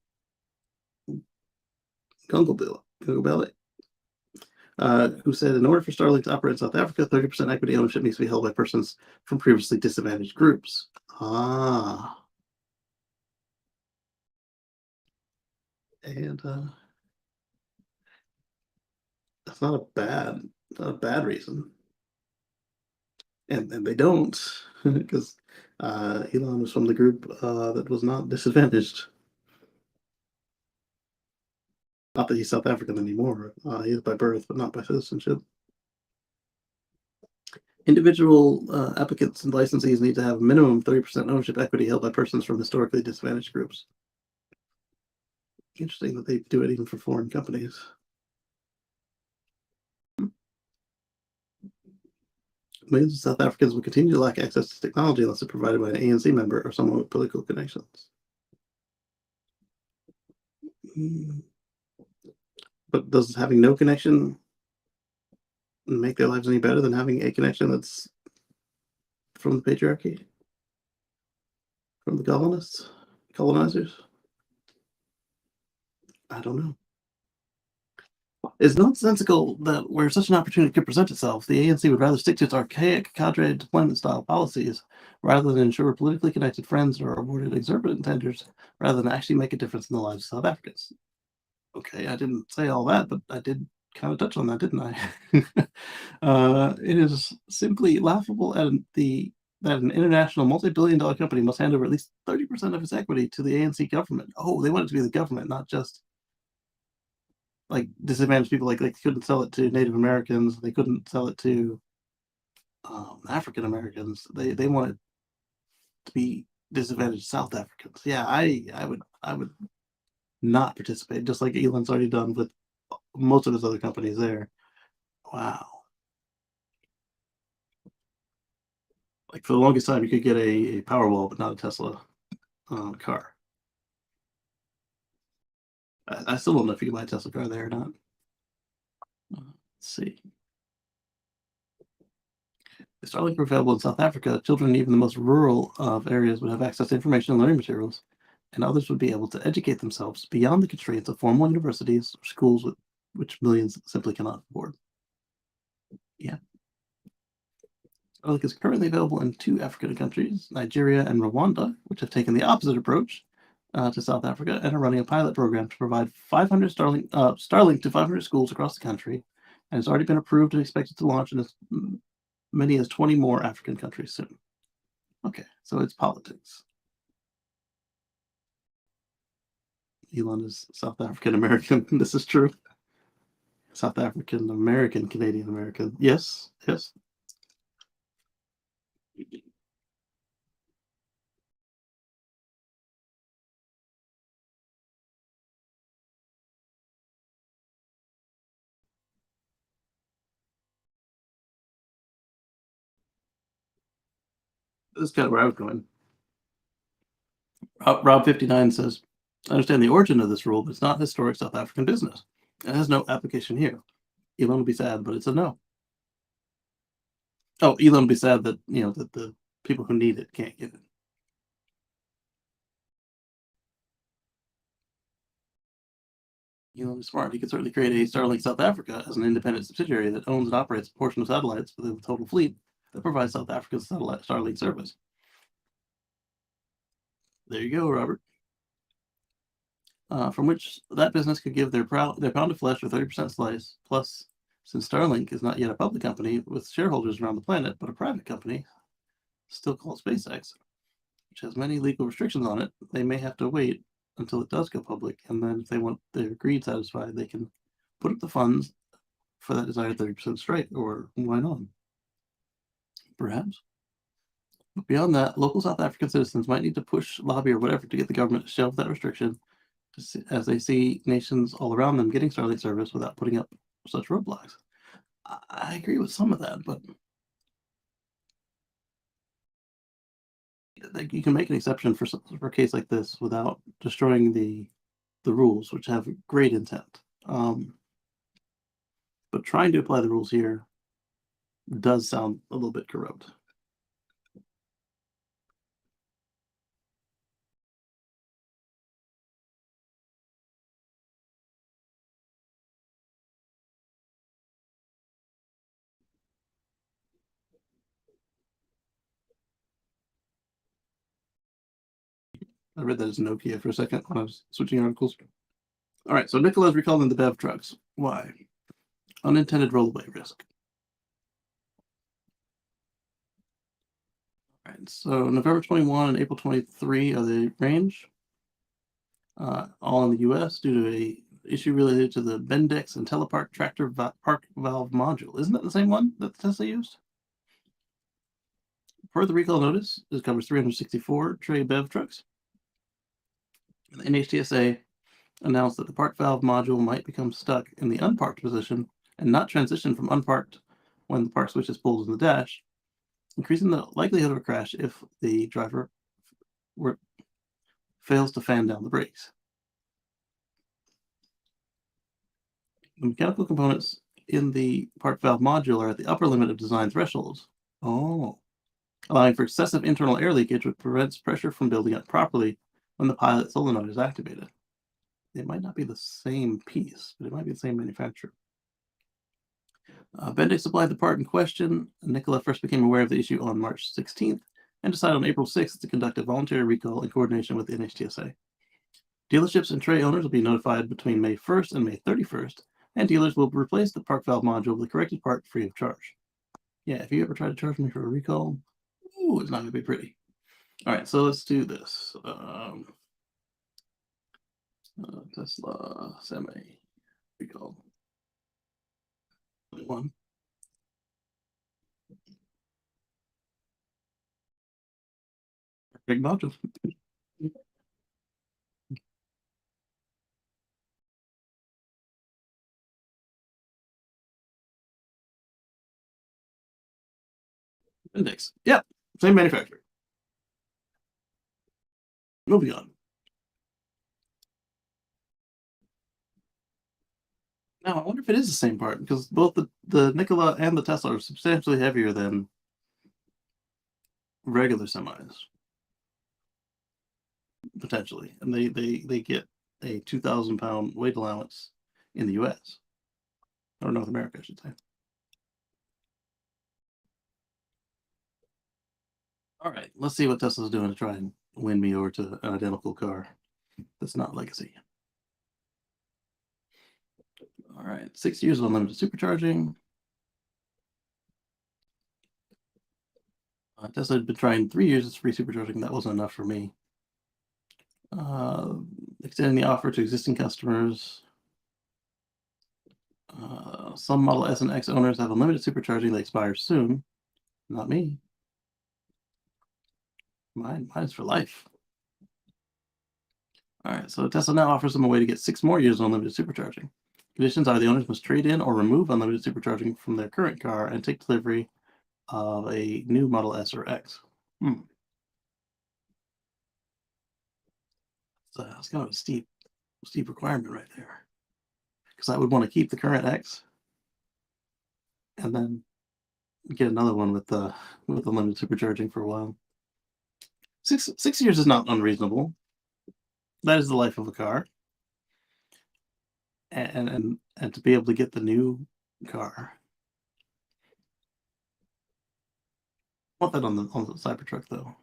Gungubele, who said in order for Starlink to operate in South Africa, 30% equity ownership needs to be held by persons from previously disadvantaged groups. And that's not a bad reason. And they don't, because Elon was from the group that was not disadvantaged. Not that he's South African anymore. He is by birth, but not by citizenship. Individual applicants and licensees need to have a minimum 30% ownership equity held by persons from historically disadvantaged groups. Interesting that they do it even for foreign companies. Millions of South Africans will continue to lack access to technology unless they're provided by an ANC member or someone with political connections. But does having no connection make their lives any better than having a connection that's from the patriarchy? From the colonizers? I don't know. It's nonsensical that where such an opportunity could present itself, the ANC would rather stick to its archaic cadre deployment style policies rather than ensure politically connected friends are awarded exorbitant tenders rather than actually make a difference in the lives of South Africans. Okay, I didn't say all that, but I did kind of touch on that, didn't I? It is simply laughable that an international multi-billion-dollar company must hand over at least 30% of its equity to the ANC government. Oh, they want it to be the government, not just like disadvantaged people. Like they couldn't sell it to Native Americans. They couldn't sell it to African Americans. They wanted to be disadvantaged South Africans. Yeah, I would not participate, just like Elon's already done with most of his other companies there. Wow. Like for the longest time, you could get a Powerwall, but not a Tesla car. I still don't know if you can buy a Tesla car there or not. Let's see. If Starlink were available in South Africa, children in even the most rural of areas would have access to information and learning materials, and others would be able to educate themselves beyond the constraints of formal universities or schools which millions simply cannot afford. Yeah. Starlink is currently available in two African countries, Nigeria and Rwanda, which have taken the opposite approach to South Africa and are running a pilot program to provide 500 Starlink to 500 schools across the country, and it's already been approved and expected to launch in as many as 20 more African countries soon. Okay, so it's politics. Elon is South African American. This is true. South African American, Canadian American. Yes, yes. That's kind of where I was going. Rob 59 says, I understand the origin of this rule, but it's not historic South African business. It has no application here. Elon will be sad, but it's a no. Oh, Elon will be sad that that the people who need it can't get it. Elon is smart. He could certainly create a Starlink South Africa as an independent subsidiary that owns and operates a portion of satellites within the total fleet that provides South Africa's satellite Starlink service. There you go, Robert. From which that business could give their pound of flesh a 30% slice. Plus, since Starlink is not yet a public company with shareholders around the planet, but a private company, still called SpaceX, which has many legal restrictions on it, they may have to wait until it does go public, and then if they want their greed satisfied, they can put up the funds for that desired 30% strike, or why not? Perhaps. But beyond that, local South African citizens might need to push, lobby, or whatever to get the government to shelve that restriction, as they see nations all around them getting Starlink service without putting up such roadblocks. I agree with some of that, but like, you can make an exception for a case like this without destroying the rules, which have great intent. But trying to apply the rules here does sound a little bit corrupt. I read that as Nokia for a second when I was switching articles. All right, so Nikola's recalling the BEV trucks. Why? Unintended rollaway risk. All right, so November 21 and April 23 are the range, all in the U.S. due to a issue related to the Bendix and Telepark tractor park valve module. Isn't that the same one that Tesla used? Per the recall notice, it covers 364 Tre BEV trucks. The NHTSA announced that the park valve module might become stuck in the unparked position and not transition from unparked when the park switch is pulled in the dash, increasing the likelihood of a crash if the driver fails to fan down the brakes. The mechanical components in the park valve module are at the upper limit of design thresholds. Oh. Allowing for excessive internal air leakage, which prevents pressure from building up properly when the pilot solenoid is activated. It might not be the same piece, but it might be the same manufacturer. Bendix supplied the part in question. Nikola first became aware of the issue on March 16th and decided on April 6th to conduct a voluntary recall in coordination with the NHTSA. Dealerships and Tre owners will be notified between May 1st and May 31st, and dealers will replace the park valve module with the corrected part free of charge. Yeah, if you ever try to charge me for a recall, ooh, it's not going to be pretty. All right, so let's do this. Tesla semi recall. One. Big module. Index. Yeah, same manufacturer. Moving on. Now, I wonder if it is the same part because both the Nikola and the Tesla are substantially heavier than regular semis potentially, and they get a 2,000 pound weight allowance in the U.S. or North America, I should say. All right, let's see what Tesla's doing to try and win me over to an identical car that's not legacy. All right, 6 years of unlimited supercharging. Tesla had been trying 3 years of free supercharging. That wasn't enough for me. Uh, Extending the offer to existing customers. Some Model S and X owners have unlimited supercharging that expires soon. Not me. Mine's for life. All right, so Tesla now offers them a way to get 6 more years of unlimited supercharging. Conditions are the owners must trade in or remove unlimited supercharging from their current car and take delivery of a new Model S or X. So that's kind of a steep requirement right there. Because I would want to keep the current X and then get another one with unlimited supercharging for a while. Six years is not unreasonable. That is the life of a car. And to be able to get the new car. I want that on the Cybertruck though.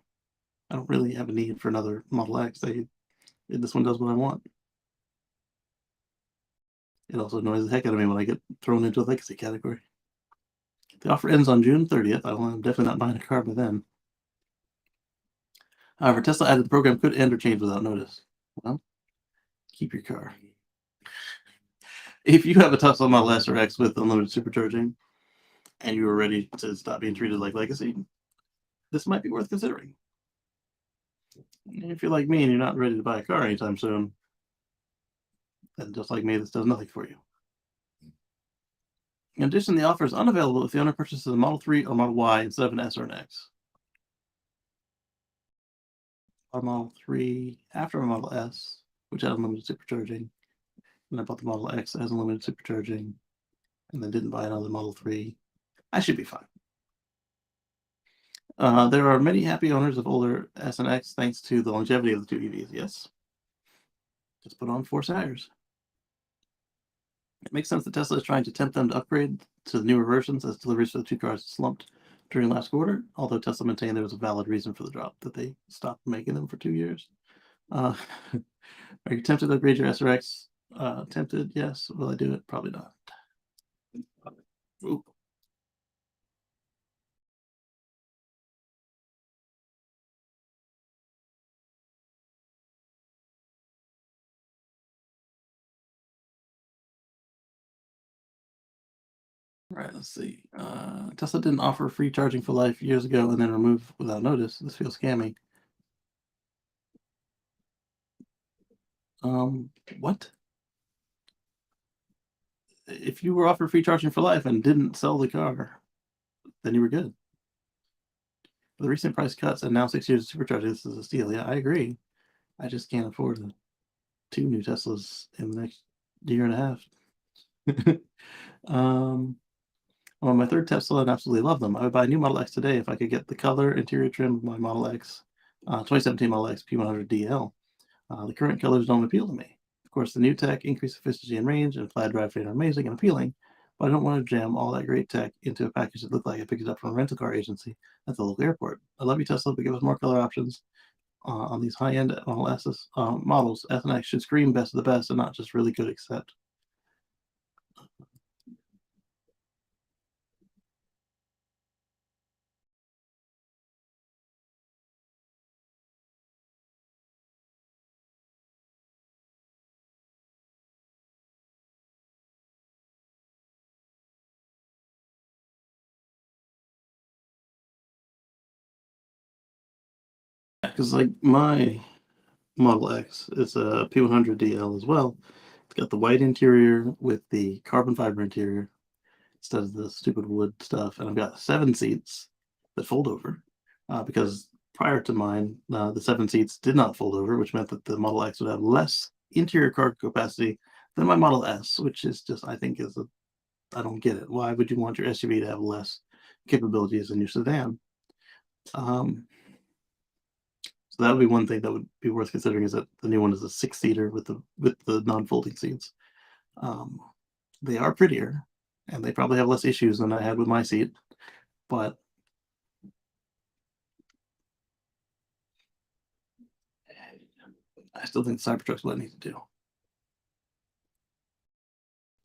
I don't really have a need for another Model X. This one does what I want. It also annoys the heck out of me when I get thrown into a legacy category. The offer ends on June 30th. I'm definitely not buying a car by then. However, Tesla added the program could end or change without notice. Well, keep your car. If you have a Tesla Model S or X with unlimited supercharging and you are ready to stop being treated like legacy, this might be worth considering. If you're like me and you're not ready to buy a car anytime soon, then just like me, this does nothing for you. In addition, the offer is unavailable if the owner purchases a Model 3 or Model Y instead of an S or an X. A Model 3 after a Model S, which has unlimited supercharging, and I bought the Model X that has unlimited supercharging, and then didn't buy another Model 3, I should be fine. There are many happy owners of older S and X thanks to the longevity of the two EVs. Yes. Just put on 4 tires. It makes sense that Tesla is trying to tempt them to upgrade to the newer versions as deliveries for the two cars slumped during last quarter, although Tesla maintained there was a valid reason for the drop, that they stopped making them for 2 years. Are you tempted to upgrade your S or X? Tempted, yes. Will I do it? Probably not. Ooh. All right, let's see. Tesla didn't offer free charging for life years ago and then remove without notice. This feels scammy. What? If you were offered free charging for life and didn't sell the car, then you were good. The recent price cuts and now 6 years of supercharging, this is a steal. Yeah, I agree. I just can't afford 2 new Teslas in the next year and a half. On my third Tesla and absolutely love them. I would buy a new Model X today if I could get the color interior trim of my Model X, 2017 Model X P100DL. The current colors don't appeal to me. Of course, the new tech, increased efficiency and range, and flat drivetrain are amazing and appealing, but I don't want to jam all that great tech into a package that looked like I picked it up from a rental car agency at the local airport. I love you, Tesla, but give us more color options on these high-end Model S's, models. S and X should scream best of the best and not just really good except. Because like my Model X is a P100DL as well. It's got the white interior with the carbon fiber interior instead of the stupid wood stuff, and I've got 7 seats that fold over because prior to mine, the 7 seats did not fold over, which meant that the Model X would have less interior cargo capacity than my Model S, which is just, I think, I don't get it. Why would you want your SUV to have less capabilities than your sedan? Um, so that would be one thing that would be worth considering is that the new one is a six-seater with the non-folding seats. Um, they are prettier, and they probably have less issues than I had with my seat, but I still think the Cybertruck's what I need to do,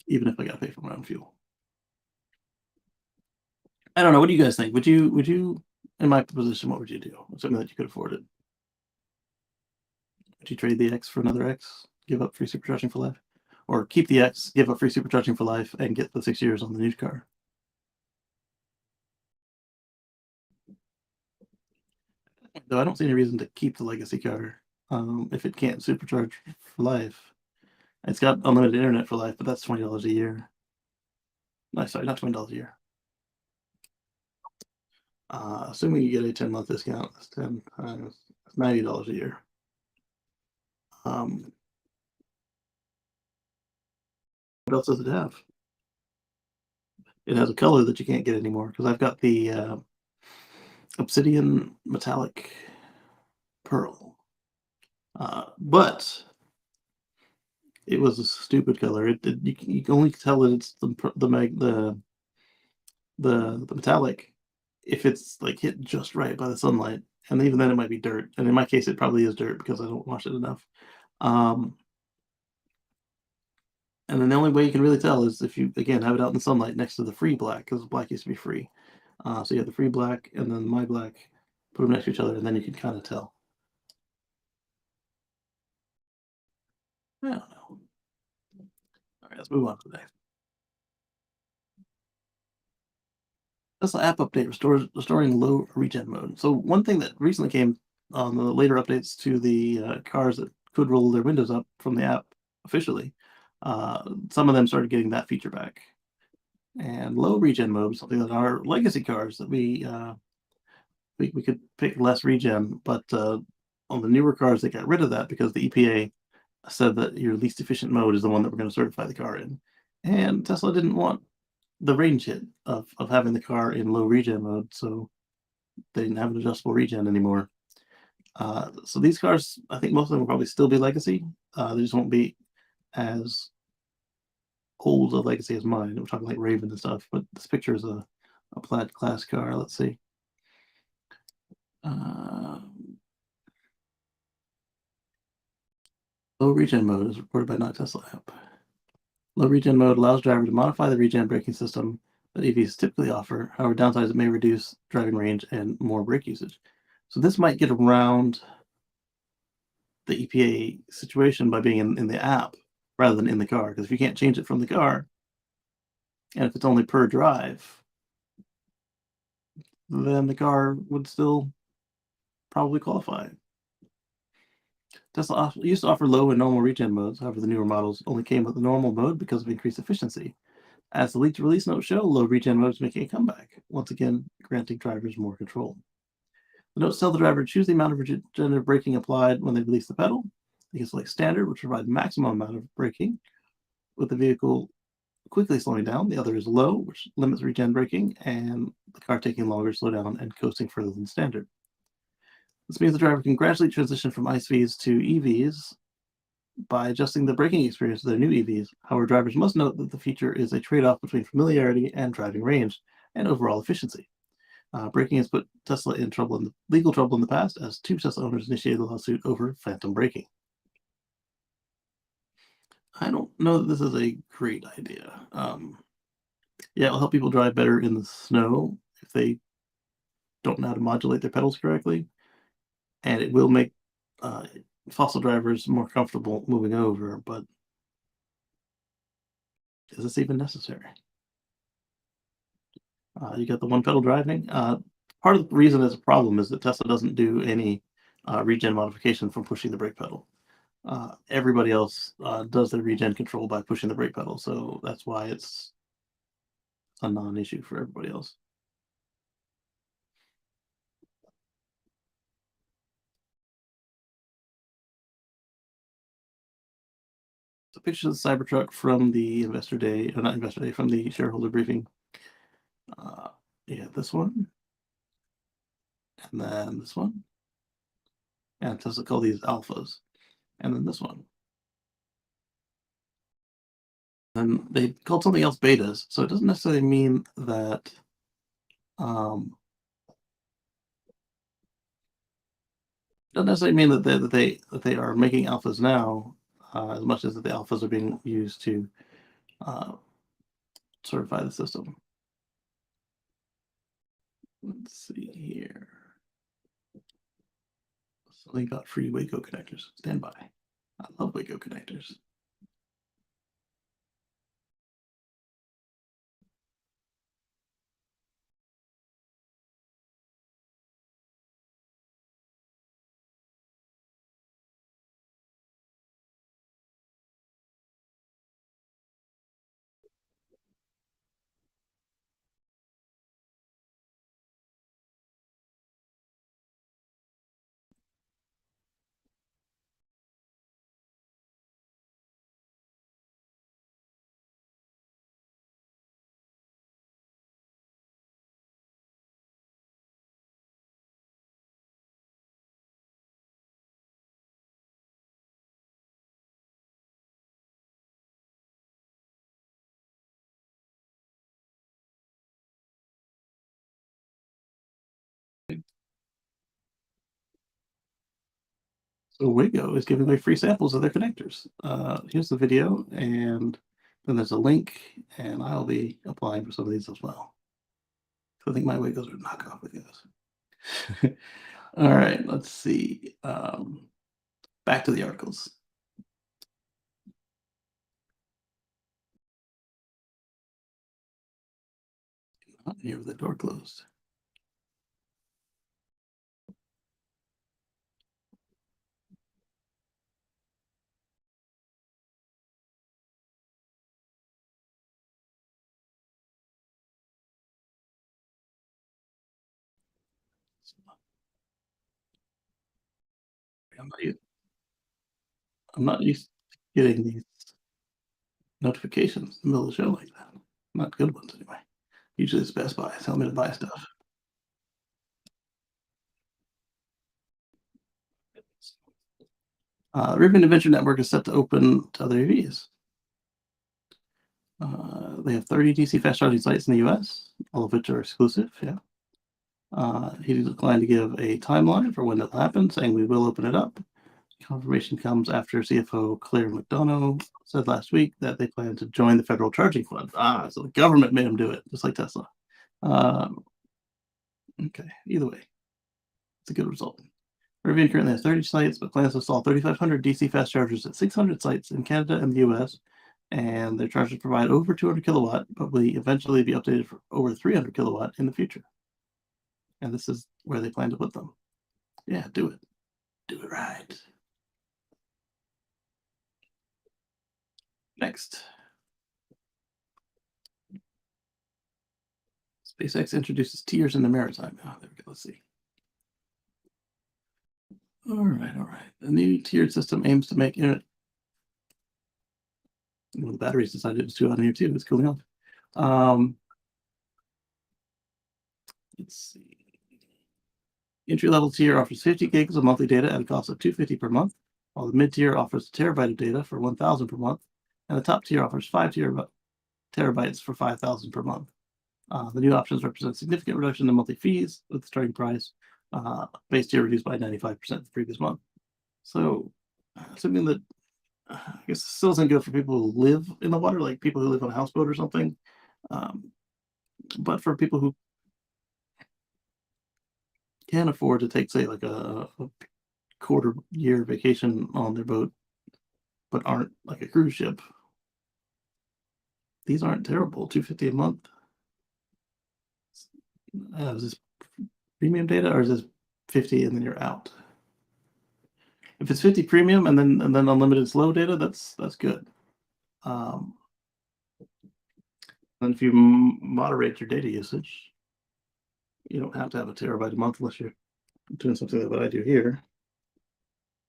even if I gotta pay for my own fuel. I don't know. What do you guys think? Would you in my position, what would you do? Something that you could afford it. Would you trade the X for another X? Give up free supercharging for life? Or keep the X, give up free supercharging for life, and get the 6 years on the new car? Though I don't see any reason to keep the legacy car if it can't supercharge for life. It's got unlimited internet for life, but that's $20 a year. No, sorry, not $20 a year. Assuming you get a 10-month discount, that's 10 times $90 a year. What else does it have? It has a color that you can't get anymore because I've got the obsidian metallic pearl. But it was a stupid color. You can only tell that it's the metallic if it's like hit just right by the sunlight, and even then it might be dirt. And in my case, it probably is dirt because I don't wash it enough. Um, and then the only way you can really tell is if you again have it out in the sunlight next to the free black because black used to be free. So you have the free black and then my black. Put them next to each other, and then you can kind of tell. I don't know. All right, let's move on to the next. Tesla app update restoring low regen mode. So one thing that recently came on the later updates to the cars that could roll their windows up from the app officially, some of them started getting that feature back. And low regen mode, something that our legacy cars that we could pick less regen, but on the newer cars they got rid of that because the EPA said that your least efficient mode is the one that we're going to certify the car in, and Tesla didn't want the range hit of having the car in low regen mode, so they didn't have an adjustable regen anymore. So these cars, I think most of them will probably still be legacy. They just won't be as old a legacy as mine. We're talking like Raven and stuff, but this picture is a plaid class car. Let's see. Low regen mode is reported by Not Tesla app. Low regen mode allows driver to modify the regen braking system that EVs typically offer. However, downsides it may reduce driving range and more brake usage. So this might get around the EPA situation by being in the app rather than in the car. Because if you can't change it from the car, and if it's only per drive, then the car would still probably qualify. Tesla used to offer low and normal regen modes. However, the newer models only came with the normal mode because of increased efficiency. As the leaked release notes show, low regen mode is making a comeback, once again granting drivers more control. The notes tell the driver to choose the amount of regenerative braking applied when they release the pedal. They can select standard, which provides maximum amount of braking, with the vehicle quickly slowing down. The other is low, which limits regen braking, and the car taking longer to slow down and coasting further than standard. This means the driver can gradually transition from ICEs to EVs by adjusting the braking experience of their new EVs. However, drivers must note that the feature is a trade-off between familiarity and driving range and overall efficiency. Braking has put Tesla in legal trouble in the past, as two Tesla owners initiated a lawsuit over phantom braking. I don't know that this is a great idea. Yeah, it'll help people drive better in the snow if they don't know how to modulate their pedals correctly, and it will make fossil drivers more comfortable moving over, but is this even necessary? You got the one pedal driving. Part of the reason it's a problem is that Tesla doesn't do any regen modification from pushing the brake pedal. Everybody else does their regen control by pushing the brake pedal, so that's why it's a non-issue for everybody else. So pictures of the Cybertruck from the investor day, or not investor day, from the shareholder briefing. Yeah, this one. and then this one. And Tesla call these alphas, and then this one. And they called something else betas, so it doesn't necessarily mean that doesn't necessarily mean that they are making alphas now, as much as that the alphas are being used to uh, certify the system. Let's see here. So they got free Waco connectors. Stand by. I love Waco connectors. So Waco is giving away free samples of their connectors. Here's the video, and then there's a link, and I'll be applying for some of these as well. I think my Wacos are knockoff Wacos. All right, let's see. Back to the articles. Not here with the door closed. I'm not, I'm not used to getting these notifications in the middle of the show like that. Not good ones anyway. Usually it's Best Buy telling me to buy stuff. Ribbon Adventure Network is set to open to other EVs. They have 30 DC fast charging sites in the US, all of which are exclusive. Yeah. He declined to give a timeline for when it'll happen, saying we will open it up. Confirmation comes after CFO Claire McDonough said last week that they plan to join the federal charging fund. So the government made them do it, just like Tesla. Okay, either way, it's a good result. Rivian currently has 30 sites, but plans to install 3,500 DC fast chargers at 600 sites in Canada and the US. And their chargers provide over 200 kilowatt, but will eventually be updated for over 300 kilowatt in the future. And this is where they plan to put them. Yeah, do it. Do it right. Next. SpaceX introduces tiers in the maritime. Oh, there we go. Let's see. All right, all right. The new tiered system aims to make it. Well, the batteries decided it was too hot in here too. It's cooling off. Let's see. Entry level tier offers 50 gigs of monthly data at a cost of $250 per month, while the mid tier offers a terabyte of data for $1,000 per month, and the top tier offers 5 terabytes for $5,000 per month. The new options represent significant reduction in monthly fees, with the starting price base tier reduced by 95% the previous month. So, something that I guess still isn't good for people who live in the water, like people who live on a houseboat or something. But for people who can afford to take, say, like a quarter year vacation on their boat, but aren't like a cruise ship, these aren't terrible. $250 a month. Is this premium data or is this 50 and then you're out? If it's 50 premium and then unlimited slow data, that's good. And if you moderate your data usage, you don't have to have a terabyte a month unless you're doing something like what I do here.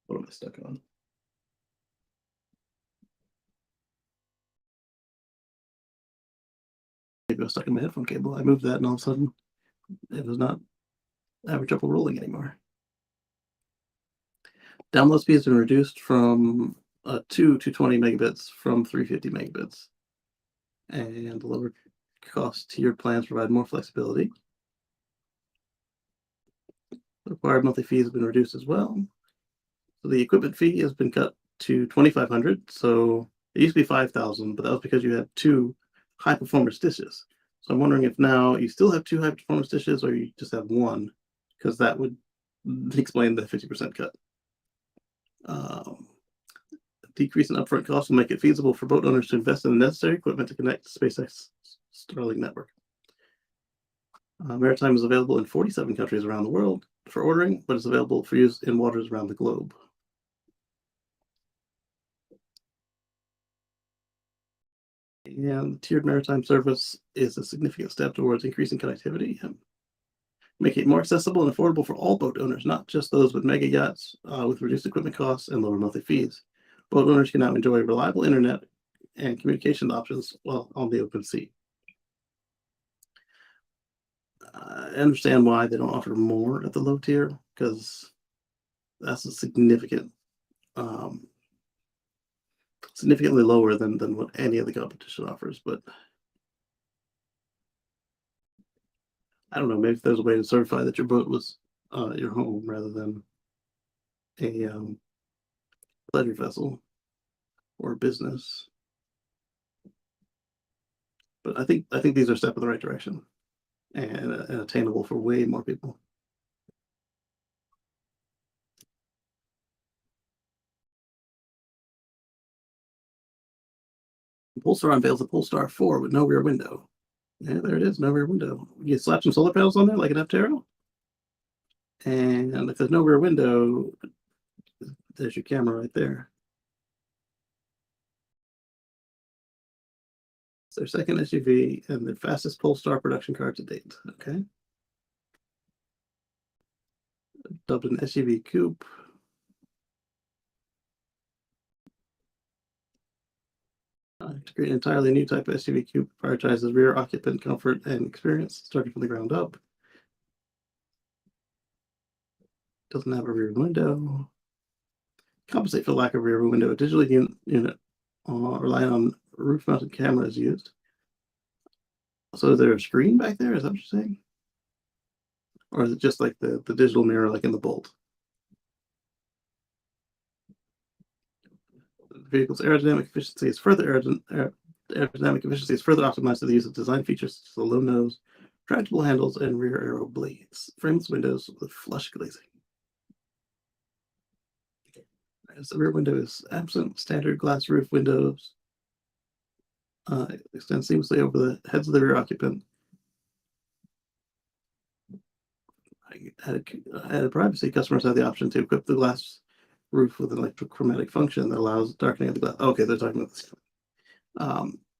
What am I stuck on? Maybe I was stuck in my headphone cable. I moved that and all of a sudden it was not having trouble rolling anymore. Download speed has been reduced from 220 megabits from 350 megabits. And the lower cost tiered plans provide more flexibility. The required monthly fees have been reduced as well. So the equipment fee has been cut to $2,500. So it used to be $5,000, but that was because you had two high performance dishes. So I'm wondering if now you still have two high performance dishes or you just have one, because that would explain the 50% cut. Decrease in upfront costs will make it feasible for boat owners to invest in the necessary equipment to connect to SpaceX Starlink network. Maritime is available in 47 countries around the world for ordering, but it's available for use in waters around the globe. And tiered maritime service is a significant step towards increasing connectivity and making it more accessible and affordable for all boat owners, not just those with mega yachts with reduced equipment costs and lower monthly fees. Boat owners can now enjoy reliable internet and communication options while on the open sea. I understand why they don't offer more at the low tier, because that's a significantly lower than what any of the competition offers. But I don't know, maybe if there's a way to certify that your boat was your home rather than a pleasure vessel or business. But I think these are a step in the right direction and attainable for way more people. Polestar unveils a Polestar 4 with no rear window. Yeah, there it is, no rear window. You slap some solar panels on there like an F-Taro. And if there's no rear window, there's your camera right there. It's their second SUV and the fastest Polestar production car to date. Okay. Dubbed an SUV coupe. To create an entirely new type of SUV coupe, prioritizes rear occupant comfort and experience, starting from the ground up. Doesn't have a rear window. Compensate for the lack of rear window. A digital unit relying on roof-mounted cameras used. So is there a screen back there? Is that what you're saying? Or is it just like the digital mirror like in the Bolt? The vehicle's aerodynamic efficiency is further optimized to the use of design features such as the low nose, retractable handles, and rear aero blades. Frameless windows with flush glazing. As the rear window is absent, standard glass roof windows extend seamlessly over the heads of the rear occupant. Added privacy, customers have the option to equip the glass roof with an electrochromatic function that allows darkening of the glass. Okay, they're talking about this.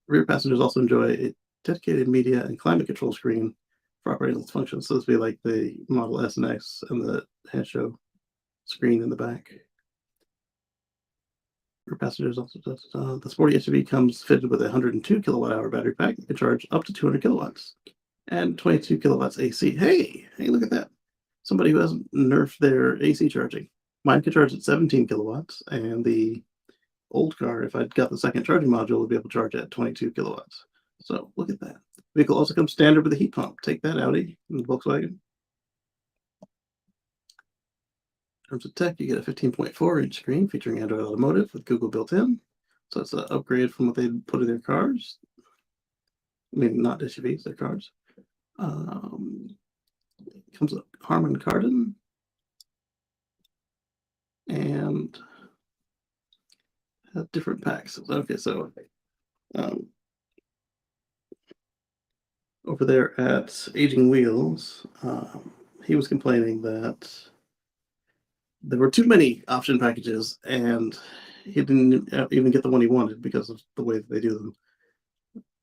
Rear passengers also enjoy a dedicated media and climate control screen for operating those functions. So this would be like the Model S and X and the head show screen in the back. Rear passengers also the sporty SUV comes fitted with a 102 kilowatt hour battery pack that can charge up to 200 kilowatts and 22 kilowatts AC. Hey, look at that. Somebody who hasn't nerfed their AC charging. Mine could charge at 17 kilowatts, and the old car, if I'd got the second charging module, would be able to charge at 22 kilowatts. So look at that. Vehicle also comes standard with a heat pump. Take that, Audi and Volkswagen. In terms of tech, you get a 15.4-inch screen featuring Android Automotive with Google built in. So it's an upgrade from what they put in their cars. I mean, not SUVs, they're cars. Comes with Harman Kardon. And different packs. Okay, so over there at Aging Wheels, he was complaining that there were too many option packages and he didn't even get the one he wanted because of the way that they do them.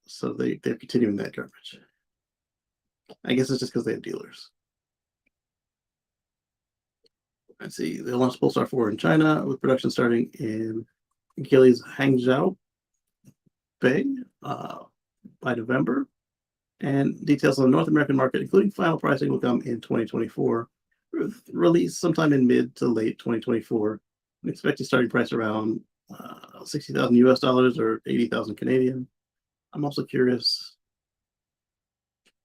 So they're continuing that garbage. I guess it's just because they have dealers. Let's see, they launched Polestar 4 in China with production starting in Gilly's Hangzhou Bay by November. And details on the North American market, including final pricing, will come in 2024. released sometime in mid to late 2024. An expected starting price around 60,000 US dollars or 80,000 Canadian. I'm also curious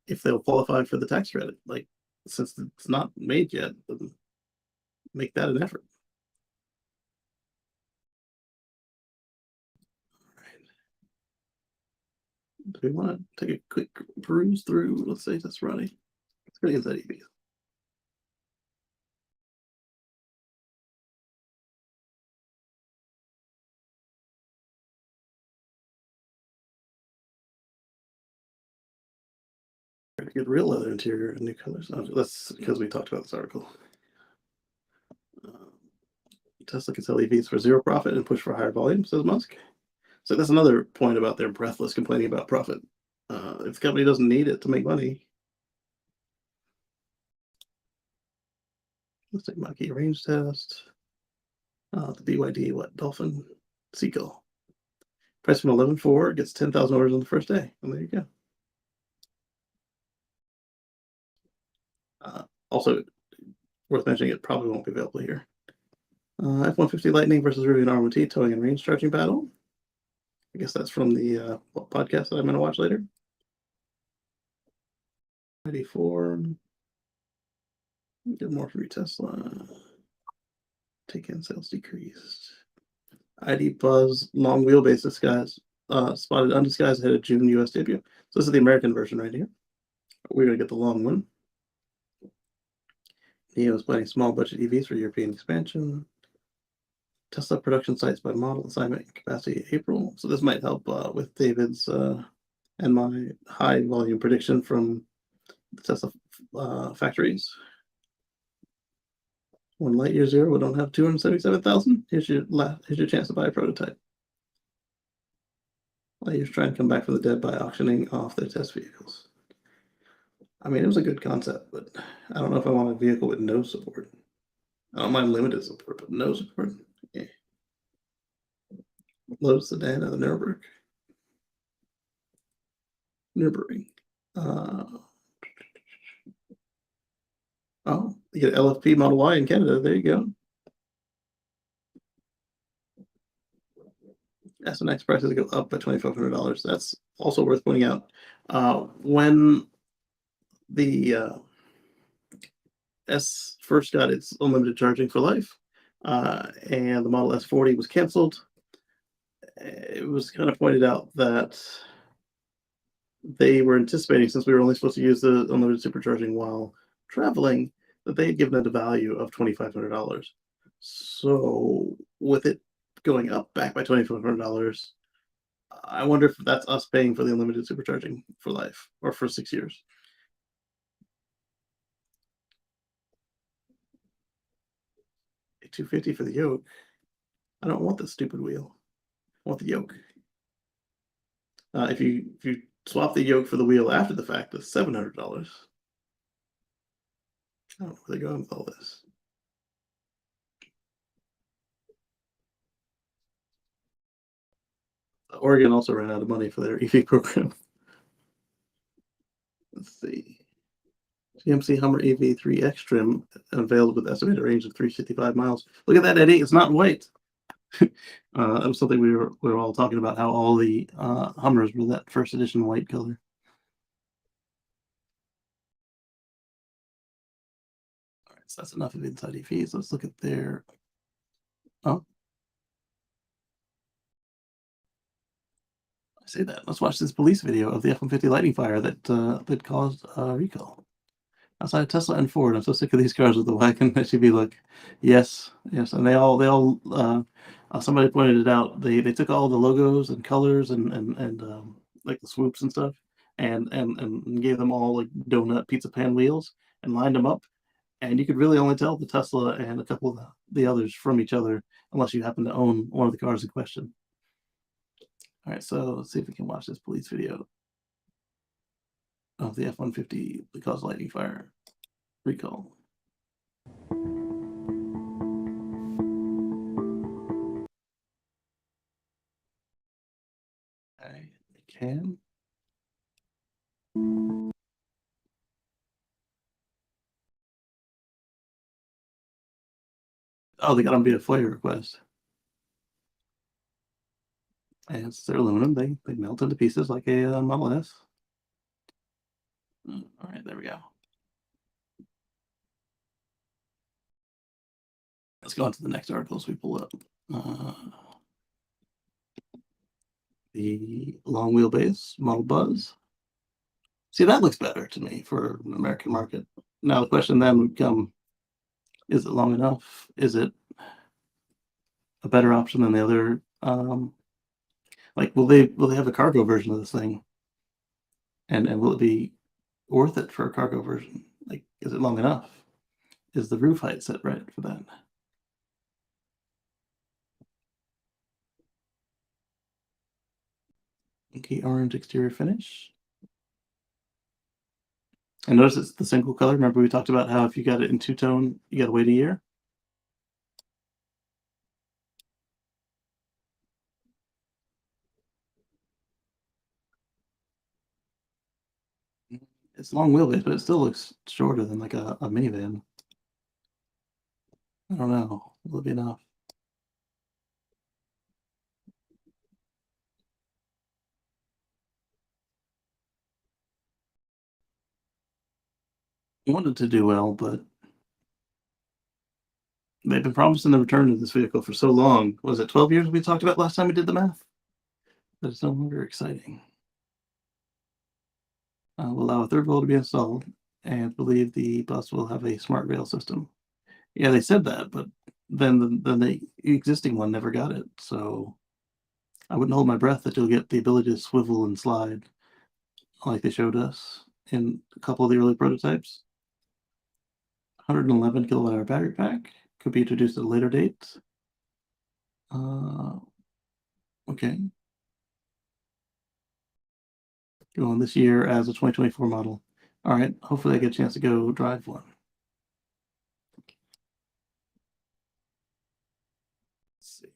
if they'll qualify for the tax credit. Like, since it's not made yet, then make that an effort. Right. Do we want to take a quick peruse through? Let's say that's running. Let's go inside EV. Get real leather interior and new colors. That's because we talked about this article. Tesla can sell EVs for zero profit and push for higher volume, says Musk. So that's another point about their breathless complaining about profit. If the company doesn't need it to make money, let's take Monkey range test. The BYD Dolphin Seagull. Price from 11.4 gets 10,000 orders on the first day. And there you go. Also, worth mentioning, it probably won't be available here. F-150 Lightning versus Rivian R1T towing and range charging battle. I guess that's from the podcast that I'm going to watch later. 94. Get more free Tesla. Take-in sales decreased. ID Buzz long wheelbase disguise spotted undisguised ahead of June US debut. So this is the American version right here. We're going to get the long one. NIO is planning small budget EVs for European expansion. Tesla production sites by model assignment capacity April. So this might help with David's and my high volume prediction from the Tesla factories. When Lightyear Zero we don't have 277,000. Here's your chance to buy a prototype. Lightyear's trying to come back from the dead by auctioning off their test vehicles. I mean, it was a good concept, but I don't know if I want a vehicle with no support. I don't mind limited support, but no support. Yeah. Lotus sedan of the Nürburgring. Oh, you get LFP Model Y in Canada. There you go. S and X prices go up by $2,500. That's also worth pointing out. When the S first got its unlimited charging for life, and the Model S40 was canceled, it was kind of pointed out that they were anticipating, since we were only supposed to use the unlimited supercharging while traveling, that they had given it a value of $2,500. So with it going up back by $2,500, I wonder if that's us paying for the unlimited supercharging for life or for 6 years. $250 for the yoke. I don't want the stupid wheel. I want the yoke. If you swap the yoke for the wheel after the fact, that's $700. I don't know where they're going with all this. Oregon also ran out of money for their EV program. Let's see. GMC Hummer EV3X trim unveiled with estimated range of 355 miles. Look at that, Eddie. It's not white. That was something we were all talking about, how all the Hummers were that first edition white color. All right, so that's enough of inside EVs. Let's look at their. Oh, I say that. Let's watch this police video of the F-150 Lightning fire that caused a recall. Outside of Tesla and Ford, I'm so sick of these cars with the wagon SUV look. Yes, yes, and they all. Somebody pointed it out. They took all the logos and colors and like the swoops and stuff, and gave them all like donut pizza pan wheels and lined them up, and you could really only tell the Tesla and a couple of the others from each other unless you happen to own one of the cars in question. All right, so let's see if we can watch this police video of the F-150 that caused lightning fire recall. I can. Oh, they got them via FOIA request. And it's their aluminum. They melt into pieces like a Model S. All right, there we go. Let's go on to the next articles we pull up. The long wheelbase Model Buzz. See, that looks better to me for an American market. Now the question then would come: is it long enough? Is it a better option than the other? Like, will they have a cargo version of this thing? And will it be worth it for a cargo version? Like, is it long enough? Is the roof height set right for that? Okay, orange exterior finish. And notice it's the single color. Remember we talked about how if you got it in two-tone, you gotta wait a year? It's long wheelbase, but it still looks shorter than like a minivan. I don't know. Will it be enough? I wanted to do well, but they've been promising the return of this vehicle for so long. Was it 12 years we talked about last time we did the math? That it's no longer exciting. Will allow a third wheel to be installed and believe the bus will have a smart rail system. Yeah, they said that, but then the existing one never got it. So I wouldn't hold my breath that you'll get the ability to swivel and slide like they showed us in a couple of the early prototypes. 111 kilowatt hour battery pack could be introduced at a later date. Okay. Going this year as a 2024 model. All right. Hopefully I get a chance to go drive one. Let's see.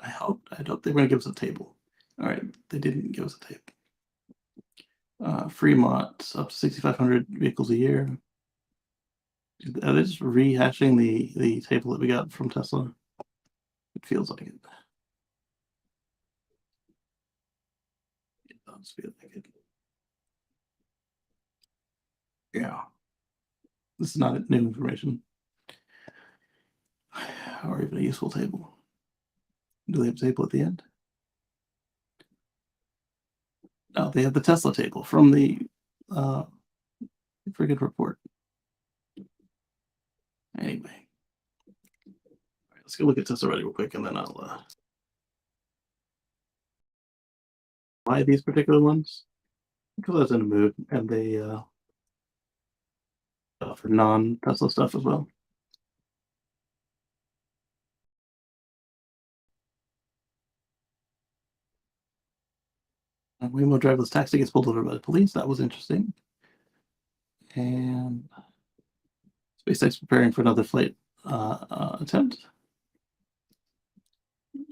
I'd hope they were going to give us a table. All right. They didn't give us a table. Fremont up to 6,500 vehicles a year. Are they just rehashing the table that we got from Tesla? It feels like it. It does feel like it. Yeah. This is not new information. Or even a useful table. Do they have a table at the end? No, they have the Tesla table from the friggin' report. Anyway. All right, let's go look at Tesla ready real quick and then I'll buy these particular ones. Because I was in a mood and they offer non-Tesla stuff as well. Waymo driverless taxi gets pulled over by the police. That was interesting. And SpaceX preparing for another flight attempt.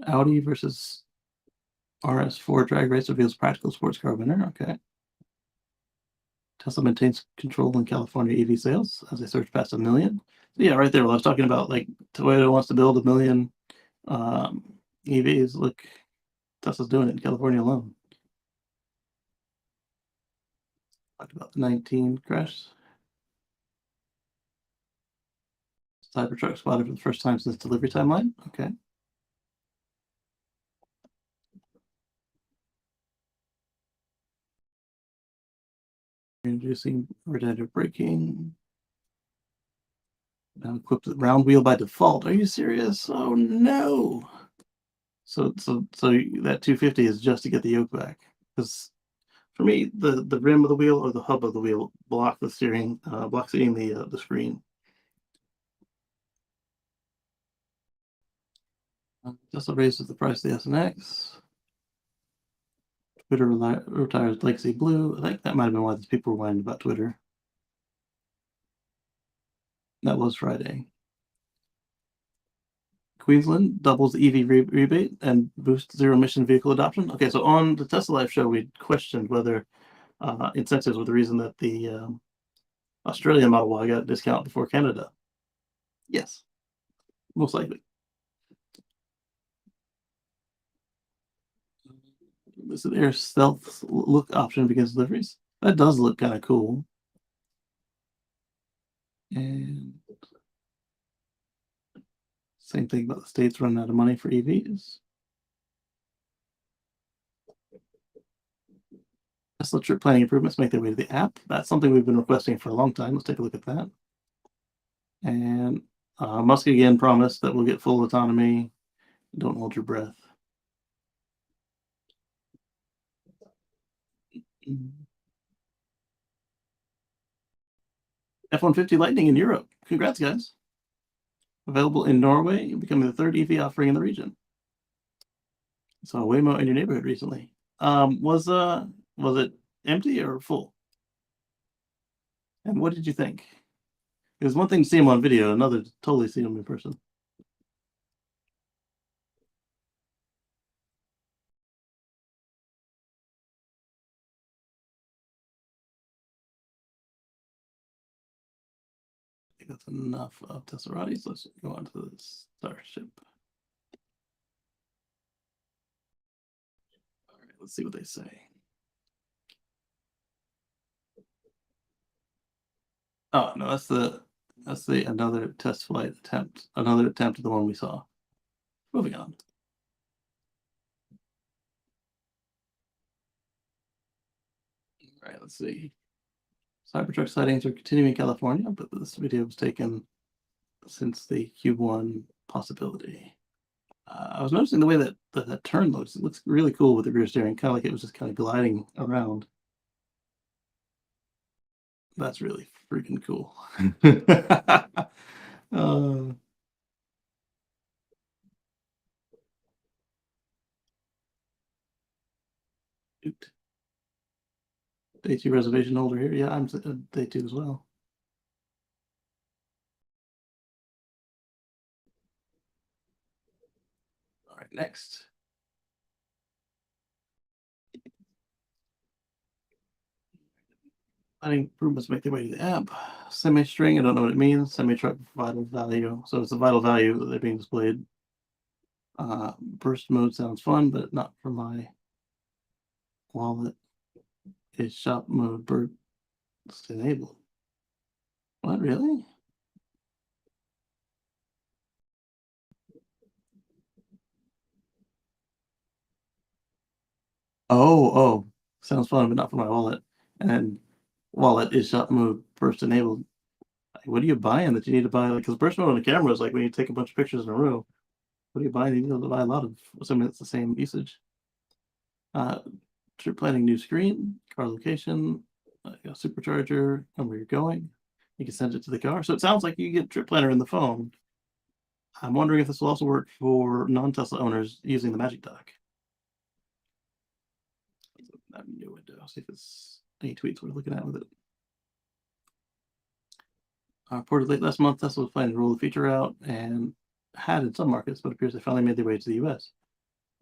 Audi versus RS4 drag race reveals practical sports car winner. Okay. Tesla maintains control in California EV sales as they surge past 1 million. So yeah, right there. When I was talking about like Toyota wants to build 1 million EVs. Look, Tesla's doing it in California alone. Talked about the 19 crash. Cybertruck spotted for the first time since delivery timeline. Okay. Introducing redundant braking. Now equipped with round wheel by default. Are you serious? Oh no. So that 250 is just to get the yoke back. Because for me, the rim of the wheel or the hub of the wheel block the steering, block seeing the screen. Tesla raises the price of the S and X. Twitter retires Legacy Blue. I think that might have been why these people were whining about Twitter. That was Friday. Queensland doubles EV rebate and boosts zero-emission vehicle adoption. Okay, so on the Tesla Live show, we questioned whether incentives were the reason that the Australian Model Y got a discount before Canada. Yes, most likely. This is their stealth look option begins deliveries. That does look kind of cool. And same thing about the states running out of money for EVs. Tesla trip planning improvements make their way to the app. That's something we've been requesting for a long time. Let's take a look at that. And Musk again promised that we'll get full autonomy. Don't hold your breath. F-150 Lightning in Europe. Congrats, guys. Available in Norway, becoming the third EV offering in the region. Saw Waymo in your neighborhood recently. Was it empty or full? And what did you think? It was one thing to see him on video, another to totally see him in person. I think that's enough of Tesseratis. Let's go on to the Starship. All right, let's see what they say. Oh no, that's the another test flight attempt. Another attempt at the one we saw. Moving on. All right, let's see. Cybertruck sightings are continuing in California, but this video was taken since the Q1 possibility. I was noticing the way that turn looks. It looks really cool with the rear steering, kind of like it was just kind of gliding around. That's really freaking cool. Day 2 reservation holder here. Yeah, I'm day 2 as well. All right, next. Planning improvements make their way to the app. Semi-string, I don't know what it means. Semi-truck vital value. So it's a vital value that they're being displayed. Burst mode sounds fun, but not for my wallet. Is shop mode burst enabled? What, really? Oh, sounds fun, but not for my wallet. And then wallet is shop mode burst enabled. What are you buying that you need to buy? Because burst mode on the camera is like when you take a bunch of pictures in a row. What are you buying? You need to buy a lot of, assuming it's the same usage. Trip planning new screen, car location, supercharger, and where you're going. You can send it to the car. So it sounds like you get trip planner in the phone. I'm wondering if this will also work for non-Tesla owners using the Magic Dock. That new window. See if it's any tweets we're looking at with it. Reported late last month, Tesla was planning to roll the feature out and had in some markets, but appears they finally made their way to the US.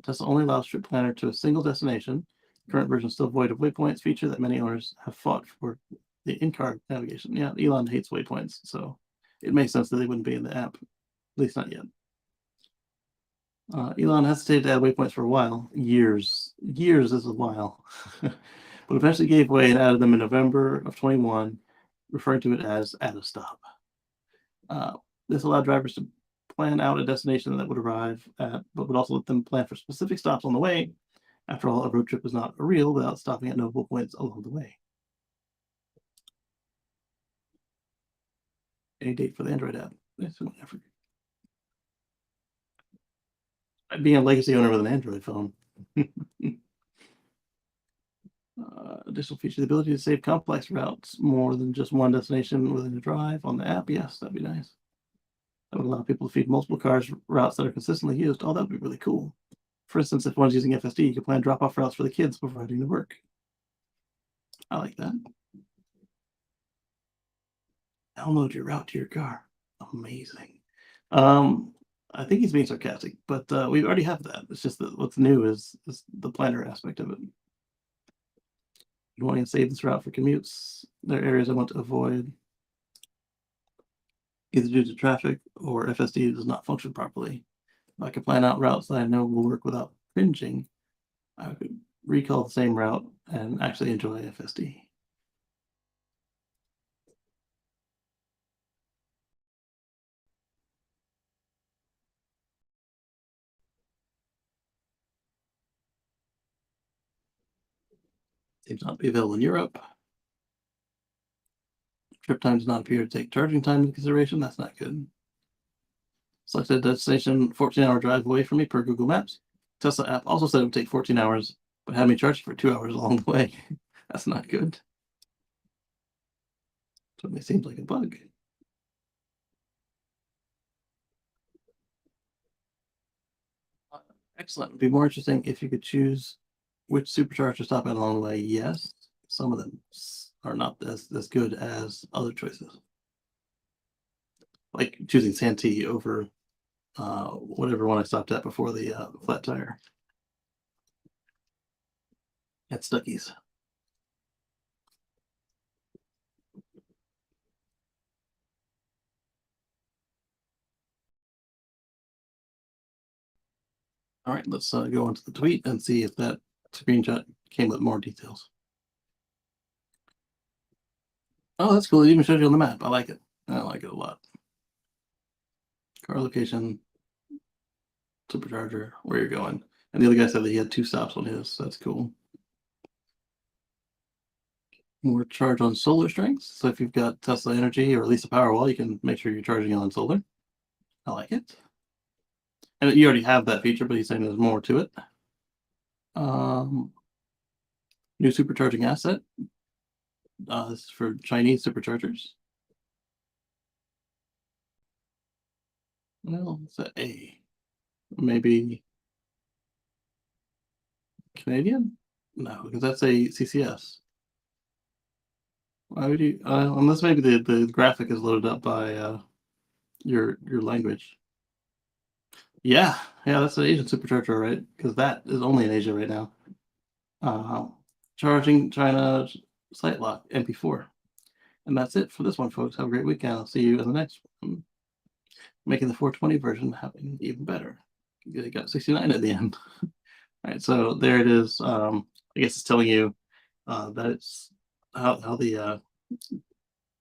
Tesla only allows trip planner to a single destination. Current version is still void of waypoints, feature that many owners have fought for the in-car navigation. Yeah, Elon hates waypoints, so it makes sense that they wouldn't be in the app, at least not yet. Elon hesitated to add waypoints for a while. Years is a while. But eventually gave way and added them in November of 21, referring to it as at a stop. This allowed drivers to plan out a destination that would arrive at, but would also let them plan for specific stops on the way. After all, a road trip is not real without stopping at notable points along the way. Any date for the Android app? Being a legacy owner with an Android phone. Additional feature, the ability to save complex routes more than just one destination within a drive on the app. Yes, that'd be nice. That would allow people to feed multiple cars routes that are consistently used. Oh, that would be really cool. For instance, if one's using FSD, you can plan drop-off routes for the kids before heading to work. I like that. Download your route to your car. Amazing. I think he's being sarcastic, but we already have that. It's just that what's new is the planner aspect of it. You want to save this route for commutes. There are areas I want to avoid. either due to traffic or FSD does not function properly. If I can plan out routes that I know will work without cringing, I could recall the same route and actually enjoy FSD. Seems not to be available in Europe. Trip time does not appear to take charging time into consideration. That's not good. Selected destination 14-hour drive away from me per Google Maps. Tesla app also said it would take 14 hours, but had me charging for 2 hours along the way. That's not good. Certainly seems like a bug. Excellent. It'd be more interesting if you could choose which supercharger to stop at along the way. Yes, some of them are not as good as other choices. Like choosing Santee over whatever one I stopped at before the flat tire at Stuckey's. All right, let's go into the tweet and see if that screenshot came with more details. Oh, that's cool. It even shows you on the map. I like it. I like it a lot. Car location, supercharger, where you're going. And the other guy said that he had 2 stops on his. So that's cool. More charge on solar strength. So if you've got Tesla Energy or at least a Powerwall, you can make sure you're charging on solar. I like it. And you already have that feature, but he's saying there's more to it. New supercharging asset. This is for Chinese superchargers. Well, it's a A. Maybe Canadian? No, because that's a CCS. Why would you? Unless maybe the graphic is loaded up by your language. Yeah, that's an Asian supercharger, right? Because that is only in Asia right now. Charging China site lock MP4, and that's it for this one, folks. Have a great weekend. I'll see you in the next one. Making the 420 version happen even better. You got 69 at the end. All right, so there it is. I guess it's telling you that it's how the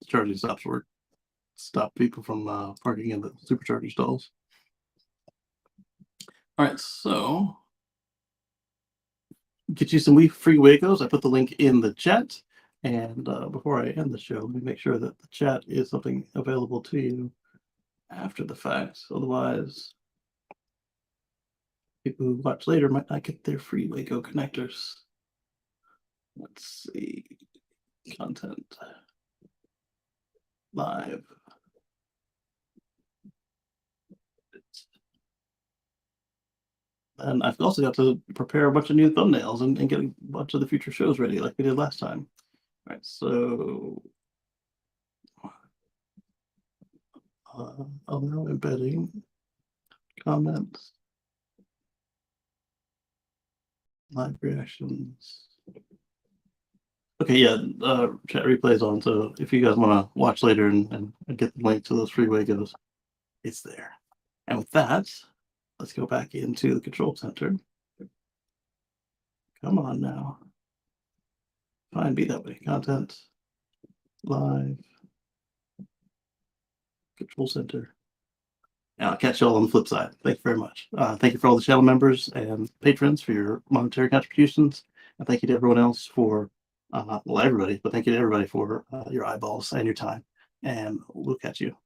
charging stops work. Stop people from parking in the supercharger stalls. All right, so get you some free Wacos. I put the link in the chat. And before I end the show, let me make sure that the chat is something available to you after the fact. Otherwise, people who watch later might not get their free Waco connectors. Let's see. Content. Live. And I've also got to prepare a bunch of new thumbnails and get a bunch of the future shows ready like we did last time. All right, so allow embedding, comments, live reactions. Okay, yeah, chat replays on. So if you guys want to watch later and get the link to those free Wacos, it's there. And with that, let's go back into the control center. Come on now. Fine, be that way. Content, live, control center. And I'll catch you all on the flip side. Thank you very much. Thank you for all the channel members and patrons for your monetary contributions. And thank you to everyone else for, well, everybody, but thank you to everybody for your eyeballs and your time. And we'll catch you